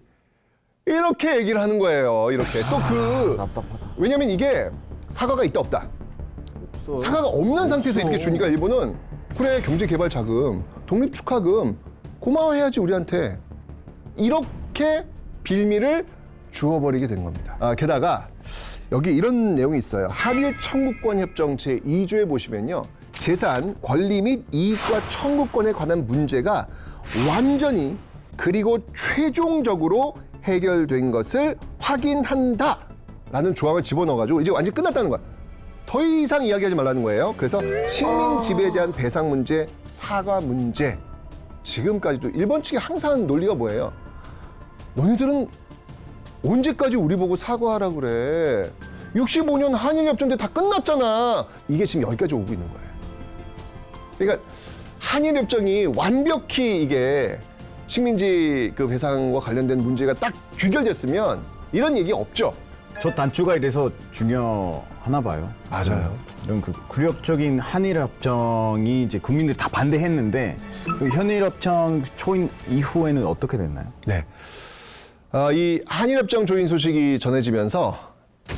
얘기를 하는 거예요. 이렇게 답답하다. 왜냐면 이게 사과가 있다 없다. 사과가 없는 상태에서 이렇게 주니까 일본은 그래 경제개발 자금, 독립축하금 고마워해야지 우리한테 이렇게 빌미를 주어버리게 된 겁니다. 게다가 여기 이런 내용이 있어요. 한일 청구권 협정 제2조에 보시면요. 재산, 권리 및 이익과 청구권에 관한 문제가 완전히 그리고 최종적으로 해결된 것을 확인한다라는 조항을 집어넣어가지고 이제 완전히 끝났다는 거야. 더 이상 이야기하지 말라는 거예요. 그래서 식민지배에 대한 배상 문제, 사과 문제 지금까지도 일본 측이 항상 하는 논리가 뭐예요? 너희들은 언제까지 우리 보고 사과하라 그래? 65년 한일협정 때 다 끝났잖아. 이게 지금 여기까지 오고 있는 거예요. 그러니까 한일협정이 완벽히 이게 식민지 그 배상과 관련된 문제가 딱 규결됐으면 이런 얘기 없죠. 저 단추가 이래서 중요하나 봐요. 맞아요. 이런 그 굴욕적인 한일협정이 이제 국민들이 다 반대했는데 그 한일협정 초임 이후에는 어떻게 됐나요? 네. 이 한일협정 조인 소식이 전해지면서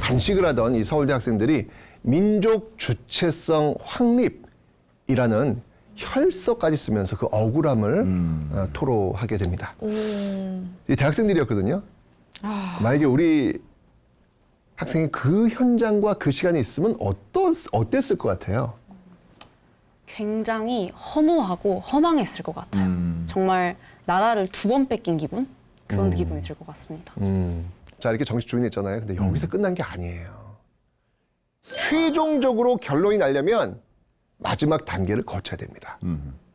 단식을 하던 이 서울대 학생들이 민족 주체성 확립이라는 혈서까지 쓰면서 그 억울함을 토로하게 됩니다. 이 대학생들이었거든요. 만약에 우리 학생이 그 현장과 그 시간에 있으면 어땠을 것 같아요? 굉장히 허무하고 허망했을 것 같아요. 정말 나라를 2번 뺏긴 기분? 그런 기분이 들 것 같습니다. 자, 이렇게 정식 조인했잖아요. 근데 여기서 끝난 게 아니에요. 최종적으로 결론이 나려면 마지막 단계를 거쳐야 됩니다.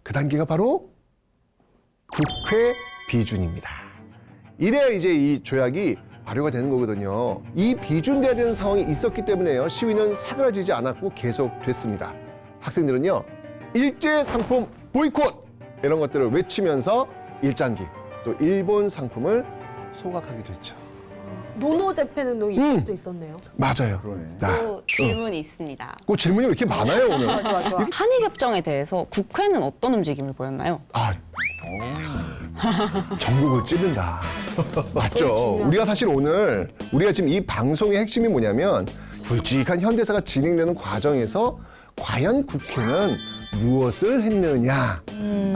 그 단계가 바로 국회 비준입니다. 이래야 이제 이 조약이 발효가 되는 거거든요. 이 비준돼야 되는 상황이 있었기 때문에요. 시위는 사그라지지 않았고 계속됐습니다. 학생들은요. 일제 상품 보이콧 이런 것들을 외치면서 일장기 또 일본 상품을 소각하기도 했죠. 노노재팬 운동이 이것도 있었네요. 맞아요. 또 질문이 있습니다. 그 질문이 왜 이렇게 많아요 오늘? 좋아. 한일협정에 대해서 국회는 어떤 움직임을 보였나요? 전국을 찌른다. 맞죠. 우리가 사실 오늘 우리가 지금 이 방송의 핵심이 뭐냐면 굵직한 현대사가 진행되는 과정에서 과연 국회는 무엇을 했느냐.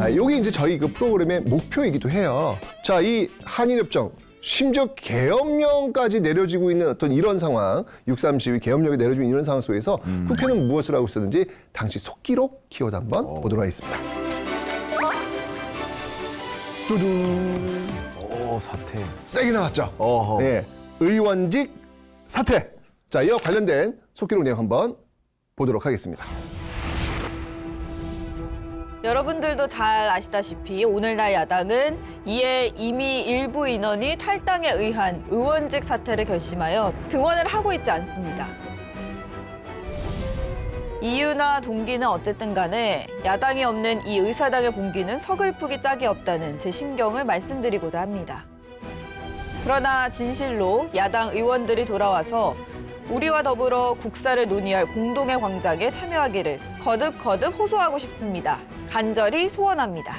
이게 이제 저희 그 프로그램의 목표이기도 해요. 자, 이 한일협정 심지어 계엄령까지 내려지고 있는 어떤 이런 상황, 6.3 시위 계엄령이 내려지고 있는 이런 상황 속에서 국회는 무엇을 하고 있었는지 당시 속기록 키워드 한번 보도록 하겠습니다. 오, 사퇴. 세게 나왔죠? 어허. 네, 의원직 사퇴. 자, 이와 관련된 속기록 내용 한번 보도록 하겠습니다. 여러분들도 잘 아시다시피 오늘날 야당은 이에 이미 일부 인원이 탈당에 의한 의원직 사퇴를 결심하여 등원을 하고 있지 않습니다. 이유나 동기는 어쨌든 간에 야당이 없는 이 의사당의 봉기는 서글프기 짝이 없다는 제 심경을 말씀드리고자 합니다. 그러나 진실로 야당 의원들이 돌아와서 우리와 더불어 국사를 논의할 공동의 광장에 참여하기를 거듭 호소하고 싶습니다. 간절히 소원합니다.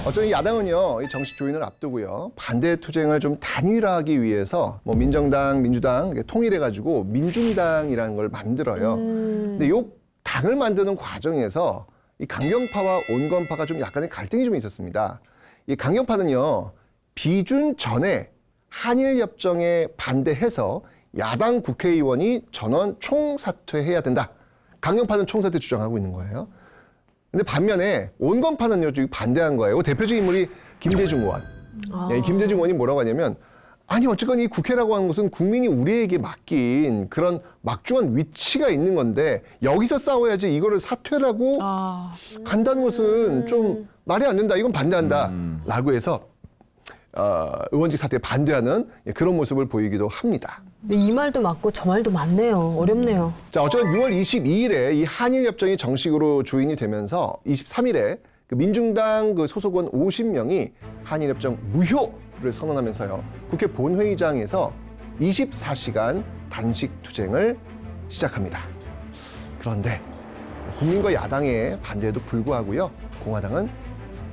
어쩌면 야당은요, 이 정식 조인을 앞두고요, 반대 투쟁을 좀 단일화하기 위해서 뭐 민정당, 민주당 통일해가지고 민중당이라는 걸 만들어요. 근데 요 당을 만드는 과정에서 이 강경파와 온건파가 좀 약간의 갈등이 좀 있었습니다. 이 강경파는요, 비준 전에 한일협정에 반대해서 야당 국회의원이 전원 총사퇴해야 된다. 강경파는 총사퇴 주장하고 있는 거예요. 근데 반면에 온건파는요, 반대한 거예요. 대표적인 인물이 김대중 의원. 네, 김대중 의원이 뭐라고 하냐면, 아니 어쨌건 이 국회라고 하는 것은 국민이 우리에게 맡긴 그런 막중한 위치가 있는 건데 여기서 싸워야지 이거를 사퇴라고 간다는 것은 좀 말이 안 된다. 이건 반대한다. 라고 해서 의원직 사퇴에 반대하는 그런 모습을 보이기도 합니다. 근데 이 말도 맞고 저 말도 맞네요. 어렵네요. 자, 어쨌든 6월 22일에 이 한일협정이 정식으로 조인이 되면서 23일에 그 민중당 그 소속원 50명이 한일협정 무효를 선언하면서요, 국회 본회의장에서 24시간 단식 투쟁을 시작합니다. 그런데 국민과 야당의 반대에도 불구하고요, 공화당은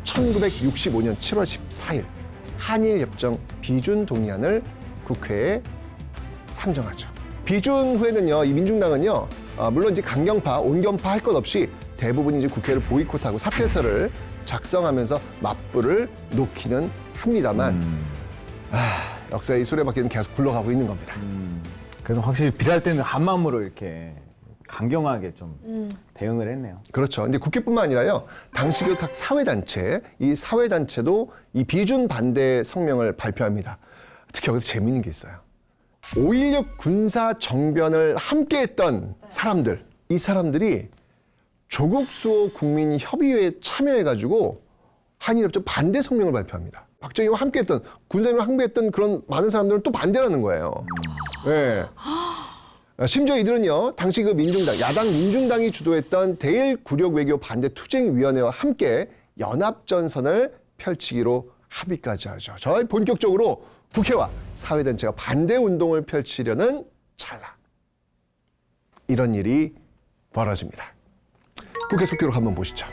1965년 7월 14일 한일협정 비준동의안을 국회에 상정하죠. 비준 후에는요, 이 민중당은요, 물론 이제 강경파, 온건파 할 것 없이 대부분이 이제 국회를 보이콧하고 사퇴서를 작성하면서 맞불을 놓기는 합니다만, 역사의 수레바퀴는 계속 굴러가고 있는 겁니다. 그래서 확실히 비할 때는 한 마음으로 이렇게 강경하게 좀 대응을 했네요. 그렇죠. 근데 국회뿐만 아니라요, 당시 그 각 사회단체, 이 사회단체도 이 비준 반대 성명을 발표합니다. 특히 여기서 재미있는 게 있어요. 5.16 군사 정변을 함께했던 사람들, 이 사람들이 조국 수호 국민협의회에 참여해가지고 한일협정 반대 성명을 발표합니다. 박정희와 함께했던 군사님과 함께했던 그런 많은 사람들은 또 반대라는 거예요. 네. 심지어 이들은요, 당시 그 민중당, 야당 민중당이 주도했던 대일굴욕외교 반대 투쟁위원회와 함께 연합전선을 펼치기로 합의까지 하죠. 저희 본격적으로 국회와 사회단체가 반대운동을 펼치려는 찰나. 이런 일이 벌어집니다. 국회 속기록 한번 보시죠.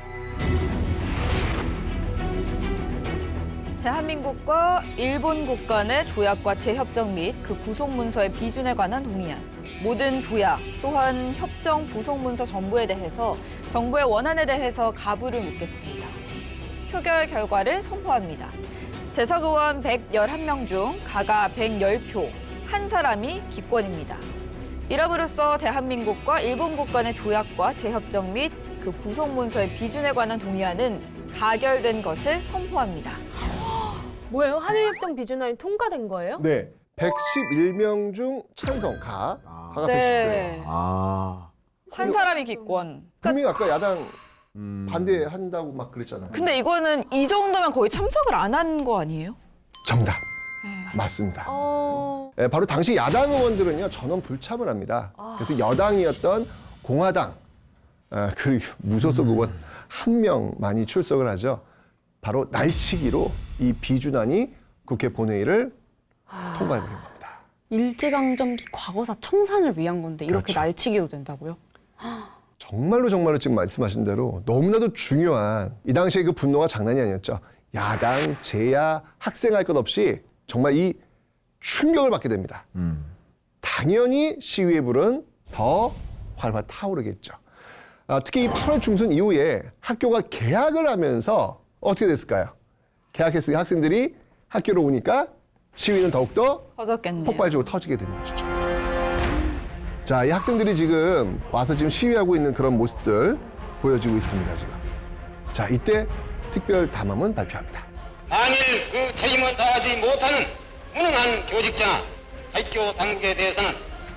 대한민국과 일본국 간의 조약과 재협정 및 그 부속문서의 비준에 관한 동의안. 모든 조약 또한 협정 부속문서 전부에 대해서 정부의 원안에 대해서 가부를 묻겠습니다. 표결 결과를 선포합니다. 재석 의원 111명 중 가가 110표, 한 사람이 기권입니다. 이럼으로써 대한민국과 일본국 간의 조약과 재협정 및 그 부속문서의 비준에 관한 동의안은 가결된 것을 선포합니다. 뭐예요? 한일협정 비준안이 통과된 거예요? 네. 111명 중 찬성, 가가 네. 110표예요. 한 사람이 기권. 분명히 아까 야당 반대한다고 막 그랬잖아요. 근데 이거는 이 정도면 거의 참석을 안 한 거 아니에요? 정답. 맞습니다. 네, 바로 당시 야당 의원들은요, 전원 불참을 합니다. 그래서 여당이었던 공화당, 그 무소속 의원 한 명만이 출석을 하죠. 바로 날치기로 이 비준안이 국회 본회의를 통과해버린 겁니다. 일제강점기 과거사 청산을 위한 건데 이렇게 그렇죠. 날치기도 된다고요? 정말로 지금 말씀하신 대로 너무나도 중요한, 이 당시에 그 분노가 장난이 아니었죠. 야당, 제야, 학생할 것 없이 정말 이 충격을 받게 됩니다. 당연히 시위의 불은 더 활활 타오르겠죠. 특히 이 8월 중순 이후에 학교가 개학을 하면서 어떻게 됐을까요? 개학했으니까 학생들이 학교로 오니까 시위는 더욱더 커졌겠네요. 폭발적으로 터지게 되는 것이죠. 자, 이 학생들이 지금 와서 지금 시위하고 있는 그런 모습들 보여지고 있습니다, 지금. 자, 이때 특별 담화문 발표합니다. 만일 그 책임을 다하지 못하는 무능한 교직자나 학교 당국에 대해서는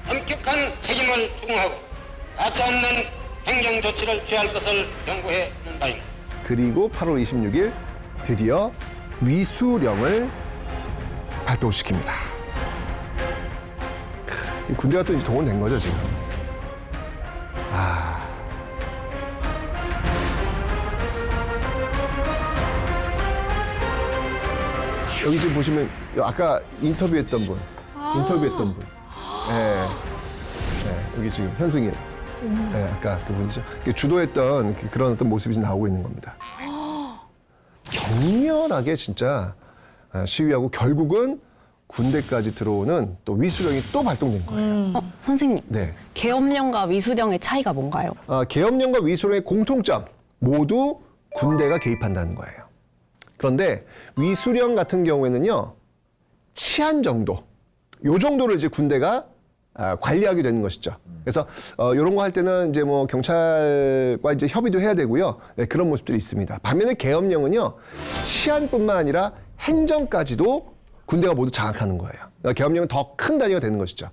엄격한 책임을 추궁하고 가치 없는 행정 조치를 취할 것을 경고해 주는 바입니다. 그리고 8월 26일 드디어 위수령을 발동시킵니다. 군대가 또 이제 동원된 거죠, 지금. 여기 지금 보시면 아까 인터뷰했던 분. 네, 여기 지금 현승일. 네, 아까 그분이죠. 주도했던 그런 어떤 모습이 나오고 있는 겁니다. 격렬하게 진짜 시위하고 결국은 군대까지 들어오는 또 위수령이 또 발동된 거예요. 선생님, 네. 계엄령과 위수령의 차이가 뭔가요? 계엄령과 위수령의 공통점, 모두 군대가 개입한다는 거예요. 그런데 위수령 같은 경우에는요, 치안 정도, 요 정도를 이제 군대가 관리하게 되는 것이죠. 그래서 이런 거 할 때는 이제 뭐 경찰과 이제 협의도 해야 되고요. 네, 그런 모습들이 있습니다. 반면에 계엄령은요, 치안뿐만 아니라 행정까지도 군대가 모두 장악하는 거예요. 그러니까 계엄령은 더 큰 단위가 되는 것이죠.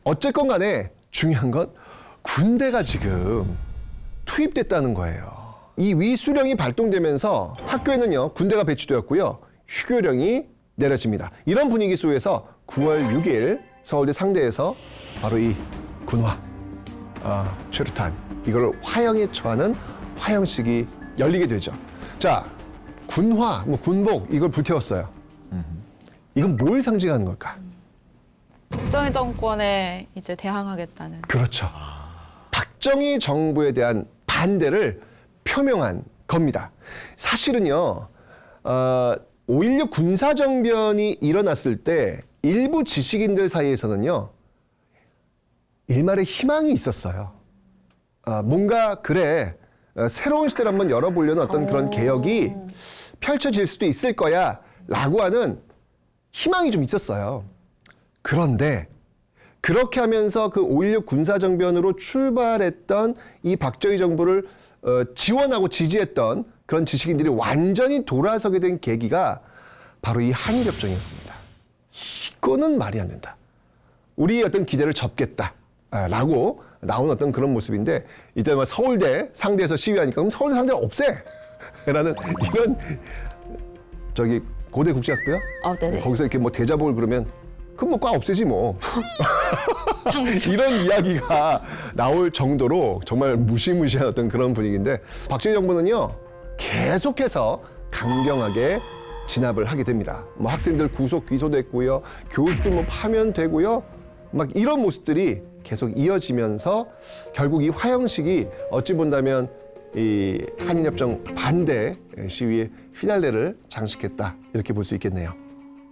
어쨌건 간에 중요한 건 군대가 지금 투입됐다는 거예요. 이 위수령이 발동되면서 학교에는요, 군대가 배치되었고요, 휴교령이 내려집니다. 이런 분위기 속에서 9월 6일 서울대 상대에서 바로 이 군화, 최루탄, 이걸 화형에 처하는 화형식이 열리게 되죠. 자, 군화, 군복, 이걸 불태웠어요. 이건 뭘 상징하는 걸까? 박정희 정권에 이제 대항하겠다는. 그렇죠. 박정희 정부에 대한 반대를 표명한 겁니다. 사실은요, 5.16 군사정변이 일어났을 때 일부 지식인들 사이에서는요, 일말의 희망이 있었어요. 뭔가 그래, 새로운 시대를 한번 열어보려는 어떤 그런 개혁이 펼쳐질 수도 있을 거야 라고 하는 희망이 좀 있었어요. 그런데 그렇게 하면서 그 5.16 군사정변으로 출발했던 이 박정희 정부를 지원하고 지지했던 그런 지식인들이 완전히 돌아서게 된 계기가 바로 이 한일협정이었습니다. 이거는 말이 안 된다. 우리의 어떤 기대를 접겠다라고 나온 어떤 그런 모습인데, 이때 서울대 상대에서 시위하니까 그럼 서울대 상대 없애! 라는 이런 저기 고대 국제학교요? 네네. 거기서 이렇게 뭐 대자복을 그러면 그럼 뭐 과 없애지 뭐. 이런 이야기가 나올 정도로 정말 무시무시한 어떤 그런 분위기인데 박정희 정부는요 계속해서 강경하게 진압을 하게 됩니다. 뭐 학생들 구속 기소됐고요, 교수도 뭐 파면되고요, 막 이런 모습들이 계속 이어지면서 결국 이 화형식이 어찌 본다면 이 한일협정 반대 시위의 피날레를 장식했다 이렇게 볼 수 있겠네요.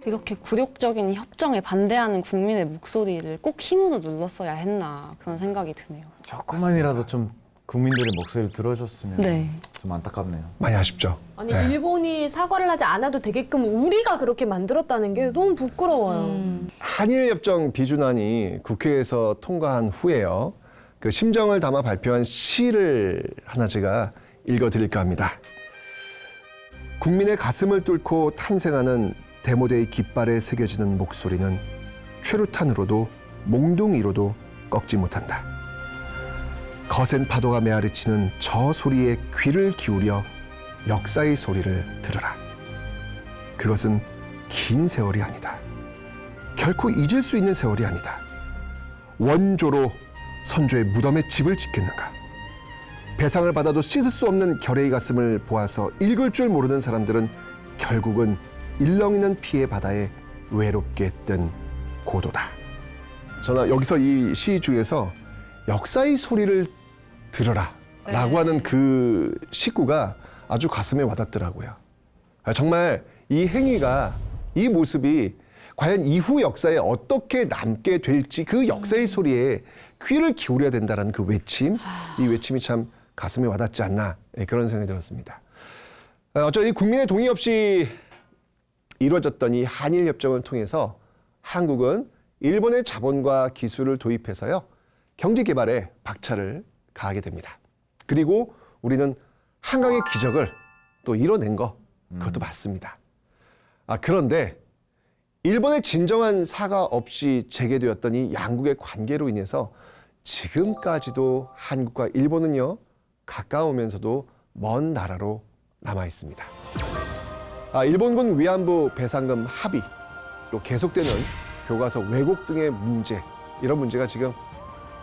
이렇게 굴욕적인 협정에 반대하는 국민의 목소리를 꼭 힘으로 눌렀어야 했나 그런 생각이 드네요. 조금만이라도 좀 국민들의 목소리를 들어줬으면 네. 좀 안타깝네요. 많이 아쉽죠. 아니 일본이 사과를 하지 않아도 되게끔 우리가 그렇게 만들었다는 게 너무 부끄러워요. 한일협정 비준안이 국회에서 통과한 후에요. 그 심정을 담아 발표한 시를 하나 제가 읽어드릴까 합니다. 국민의 가슴을 뚫고 탄생하는 데모대의 깃발에 새겨지는 목소리는 최루탄으로도 몽둥이로도 꺾지 못한다. 거센 파도가 메아리치는 저 소리에 귀를 기울여 역사의 소리를 들으라. 그것은 긴 세월이 아니다. 결코 잊을 수 있는 세월이 아니다. 원조로 선조의 무덤에 집을 짓겠는가? 배상을 받아도 씻을 수 없는 결의의 가슴을 보아서 읽을 줄 모르는 사람들은 결국은 일렁이는 피의 바다에 외롭게 뜬 고도다. 저는 여기서 이 시 중에서 역사의 소리를 들어라 라고 하는 그 식구가 아주 가슴에 와닿더라고요. 정말 이 행위가, 이 모습이 과연 이후 역사에 어떻게 남게 될지 그 역사의 소리에 귀를 기울여야 된다는 그 외침, 이 외침이 참 가슴에 와닿지 않나 그런 생각이 들었습니다. 어쩌니 국민의 동의 없이 이루어졌던 이 한일협정을 통해서 한국은 일본의 자본과 기술을 도입해서요 경제개발에 박차를 가하게 됩니다. 그리고 우리는 한강의 기적을 또 이뤄낸 거 그것도 맞습니다. 그런데 일본의 진정한 사과 없이 재개되었던 이 양국의 관계로 인해서 지금까지도 한국과 일본은요 가까우면서도 먼 나라로 남아 있습니다. 일본군 위안부 배상금 합의, 또 계속되는 교과서 왜곡 등의 문제, 이런 문제가 지금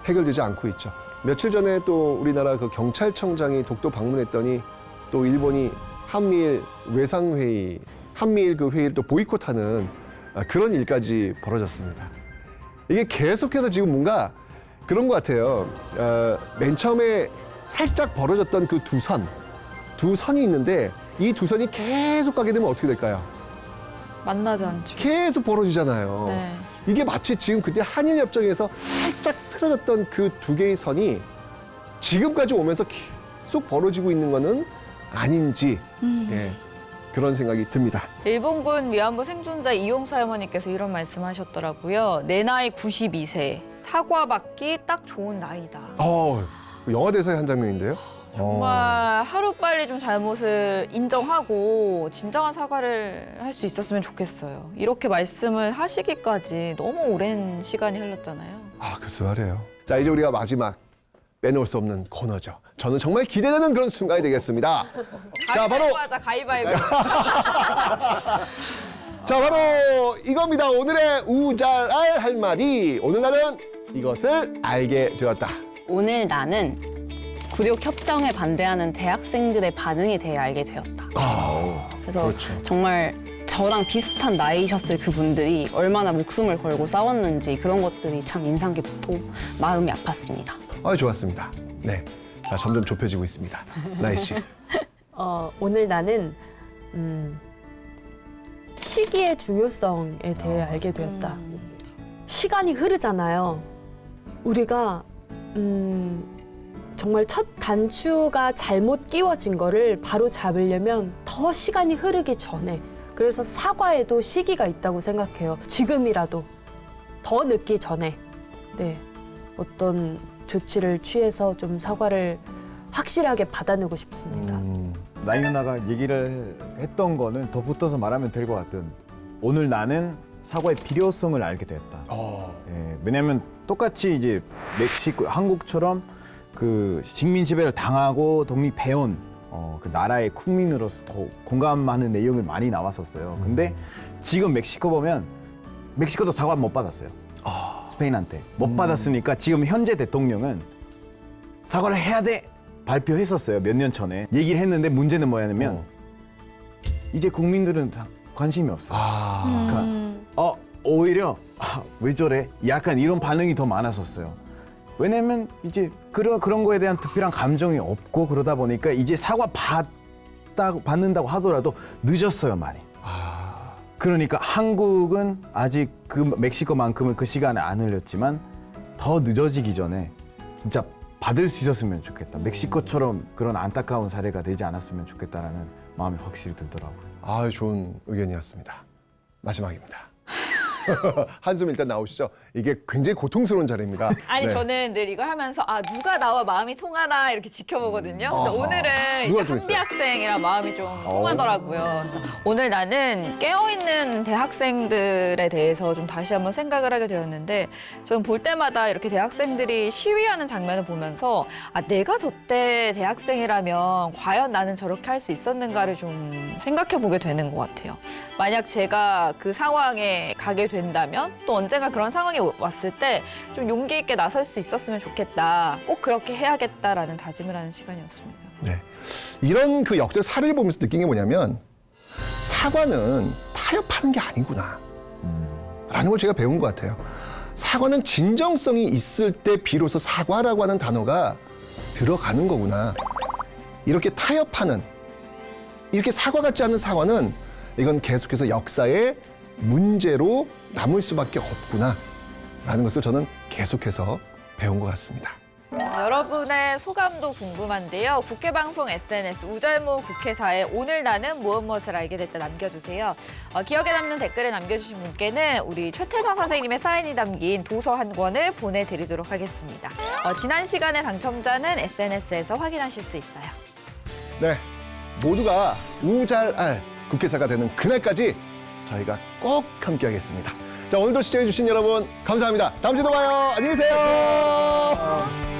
해결되지 않고 있죠. 며칠 전에 또 우리나라 그 경찰청장이 독도 방문했더니 또 일본이 한미일 외상회의, 한미일 그 회의를 또 보이콧하는 그런 일까지 벌어졌습니다. 이게 계속해서 지금 뭔가 그런 것 같아요. 맨 처음에 살짝 벌어졌던 그 두 선이 있는데 이 두 선이 계속 가게 되면 어떻게 될까요? 만나지 않죠. 계속 벌어지잖아요. 네. 이게 마치 지금 그때 한일협정에서 살짝 틀어졌던 그 두 개의 선이 지금까지 오면서 계속 벌어지고 있는 거는 아닌지 그런 생각이 듭니다. 일본군 위안부 생존자 이용수 할머니께서 이런 말씀하셨더라고요. 내 나이 92세, 사과받기 딱 좋은 나이다. 영화 대사의 한 장면인데요. 정말 하루빨리 좀 잘못을 인정하고 진정한 사과를 할 수 있었으면 좋겠어요. 이렇게 말씀을 하시기까지 너무 오랜 시간이 흘렀잖아요. 글쎄 말이에요. 자, 이제 우리가 마지막 빼놓을 수 없는 코너죠. 저는 정말 기대되는 그런 순간이 되겠습니다. 자, 바로 하자, 가위바위보. 자, 바로 이겁니다. 오늘의 우잘알 한마디. 오늘 나는 이것을 알게 되었다. 오늘 나는 굴욕 협정에 반대하는 대학생들의 반응에 대해 알게 되었다. 그래서 그렇죠. 정말 저랑 비슷한 나이셨을 그분들이 얼마나 목숨을 걸고 싸웠는지 그런 것들이 참 인상 깊고 마음이 아팠습니다. 좋았습니다. 네, 자 점점 좁혀지고 있습니다. 나희 씨. 오늘 나는 시기의 중요성에 대해 알게 되었다. 시간이 흐르잖아요. 우리가 정말 첫 단추가 잘못 끼워진 거를 바로 잡으려면 더 시간이 흐르기 전에, 그래서 사과에도 시기가 있다고 생각해요. 지금이라도 더 늦기 전에 어떤 조치를 취해서 좀 사과를 확실하게 받아내고 싶습니다. 나이 누나가 얘기를 했던 거는 더 붙어서 말하면 될 것 같은, 오늘 나는 사과의 필요성을 알게 됐다. 왜냐하면 똑같이 이제 멕시코, 한국처럼 그 식민지배를 당하고 독립해온 그 나라의 국민으로서 더 공감하는 내용이 많이 나왔었어요. 근데 지금 멕시코 보면 멕시코도 사과 못 받았어요. 스페인한테 못 받았으니까 지금 현재 대통령은 사과를 해야 돼 발표했었어요. 몇 년 전에 얘기를 했는데 문제는 뭐냐면 이제 국민들은 다 관심이 없어요. 그러니까 오히려 왜 저래? 약간 이런 반응이 더 많았었어요. 왜냐면 이제 그런 거에 대한 특별한 감정이 없고 그러다 보니까 이제 사과 받는다고 하더라도 늦었어요, 많이. 그러니까 한국은 아직 그 멕시코만큼은 그 시간에 안 흘렸지만 더 늦어지기 전에 진짜 받을 수 있었으면 좋겠다. 멕시코처럼 그런 안타까운 사례가 되지 않았으면 좋겠다라는 마음이 확실히 들더라고요. 좋은 의견이었습니다. 마지막입니다. 한숨 일단 나오시죠. 이게 굉장히 고통스러운 자리입니다. 아니 네. 저는 늘 이거 하면서 누가 나와 마음이 통하나 이렇게 지켜보거든요. 근데 오늘은 이제 한비 학생이랑 마음이 좀 통하더라고요. 오늘 나는 깨어있는 대학생들에 대해서 좀 다시 한번 생각을 하게 되었는데 저는 볼 때마다 이렇게 대학생들이 시위하는 장면을 보면서 내가 저때 대학생이라면 과연 나는 저렇게 할 수 있었는가를 좀 생각해 보게 되는 것 같아요. 만약 제가 그 상황에 가게 된다면 또 언젠가 그런 상황이 왔을 때 좀 용기 있게 나설 수 있었으면 좋겠다. 꼭 그렇게 해야겠다라는 다짐을 하는 시간이었습니다. 네. 이런 그 역사 사례를 보면서 느낀 게 뭐냐면 사과는 타협하는 게 아니구나 라는 걸 제가 배운 것 같아요. 사과는 진정성이 있을 때 비로소 사과라고 하는 단어가 들어가는 거구나. 이렇게 타협하는, 이렇게 사과 같지 않은 사과는 이건 계속해서 역사의 문제로 남을 수밖에 없구나 라는 것을 저는 계속해서 배운 것 같습니다. 여러분의 소감도 궁금한데요. 국회방송 SNS 우잘모 국회사에 오늘 나는 무엇을 알게 됐다 남겨주세요. 기억에 남는 댓글을 남겨주신 분께는 우리 최태성 선생님의 사인이 담긴 도서 한 권을 보내드리도록 하겠습니다. 지난 시간의 당첨자는 SNS에서 확인하실 수 있어요. 네, 모두가 우잘알 국회사가 되는 그날까지 저희가 꼭 함께하겠습니다. 자, 오늘도 시청해주신 여러분 감사합니다. 다음 주도 봐요. 안녕히 계세요.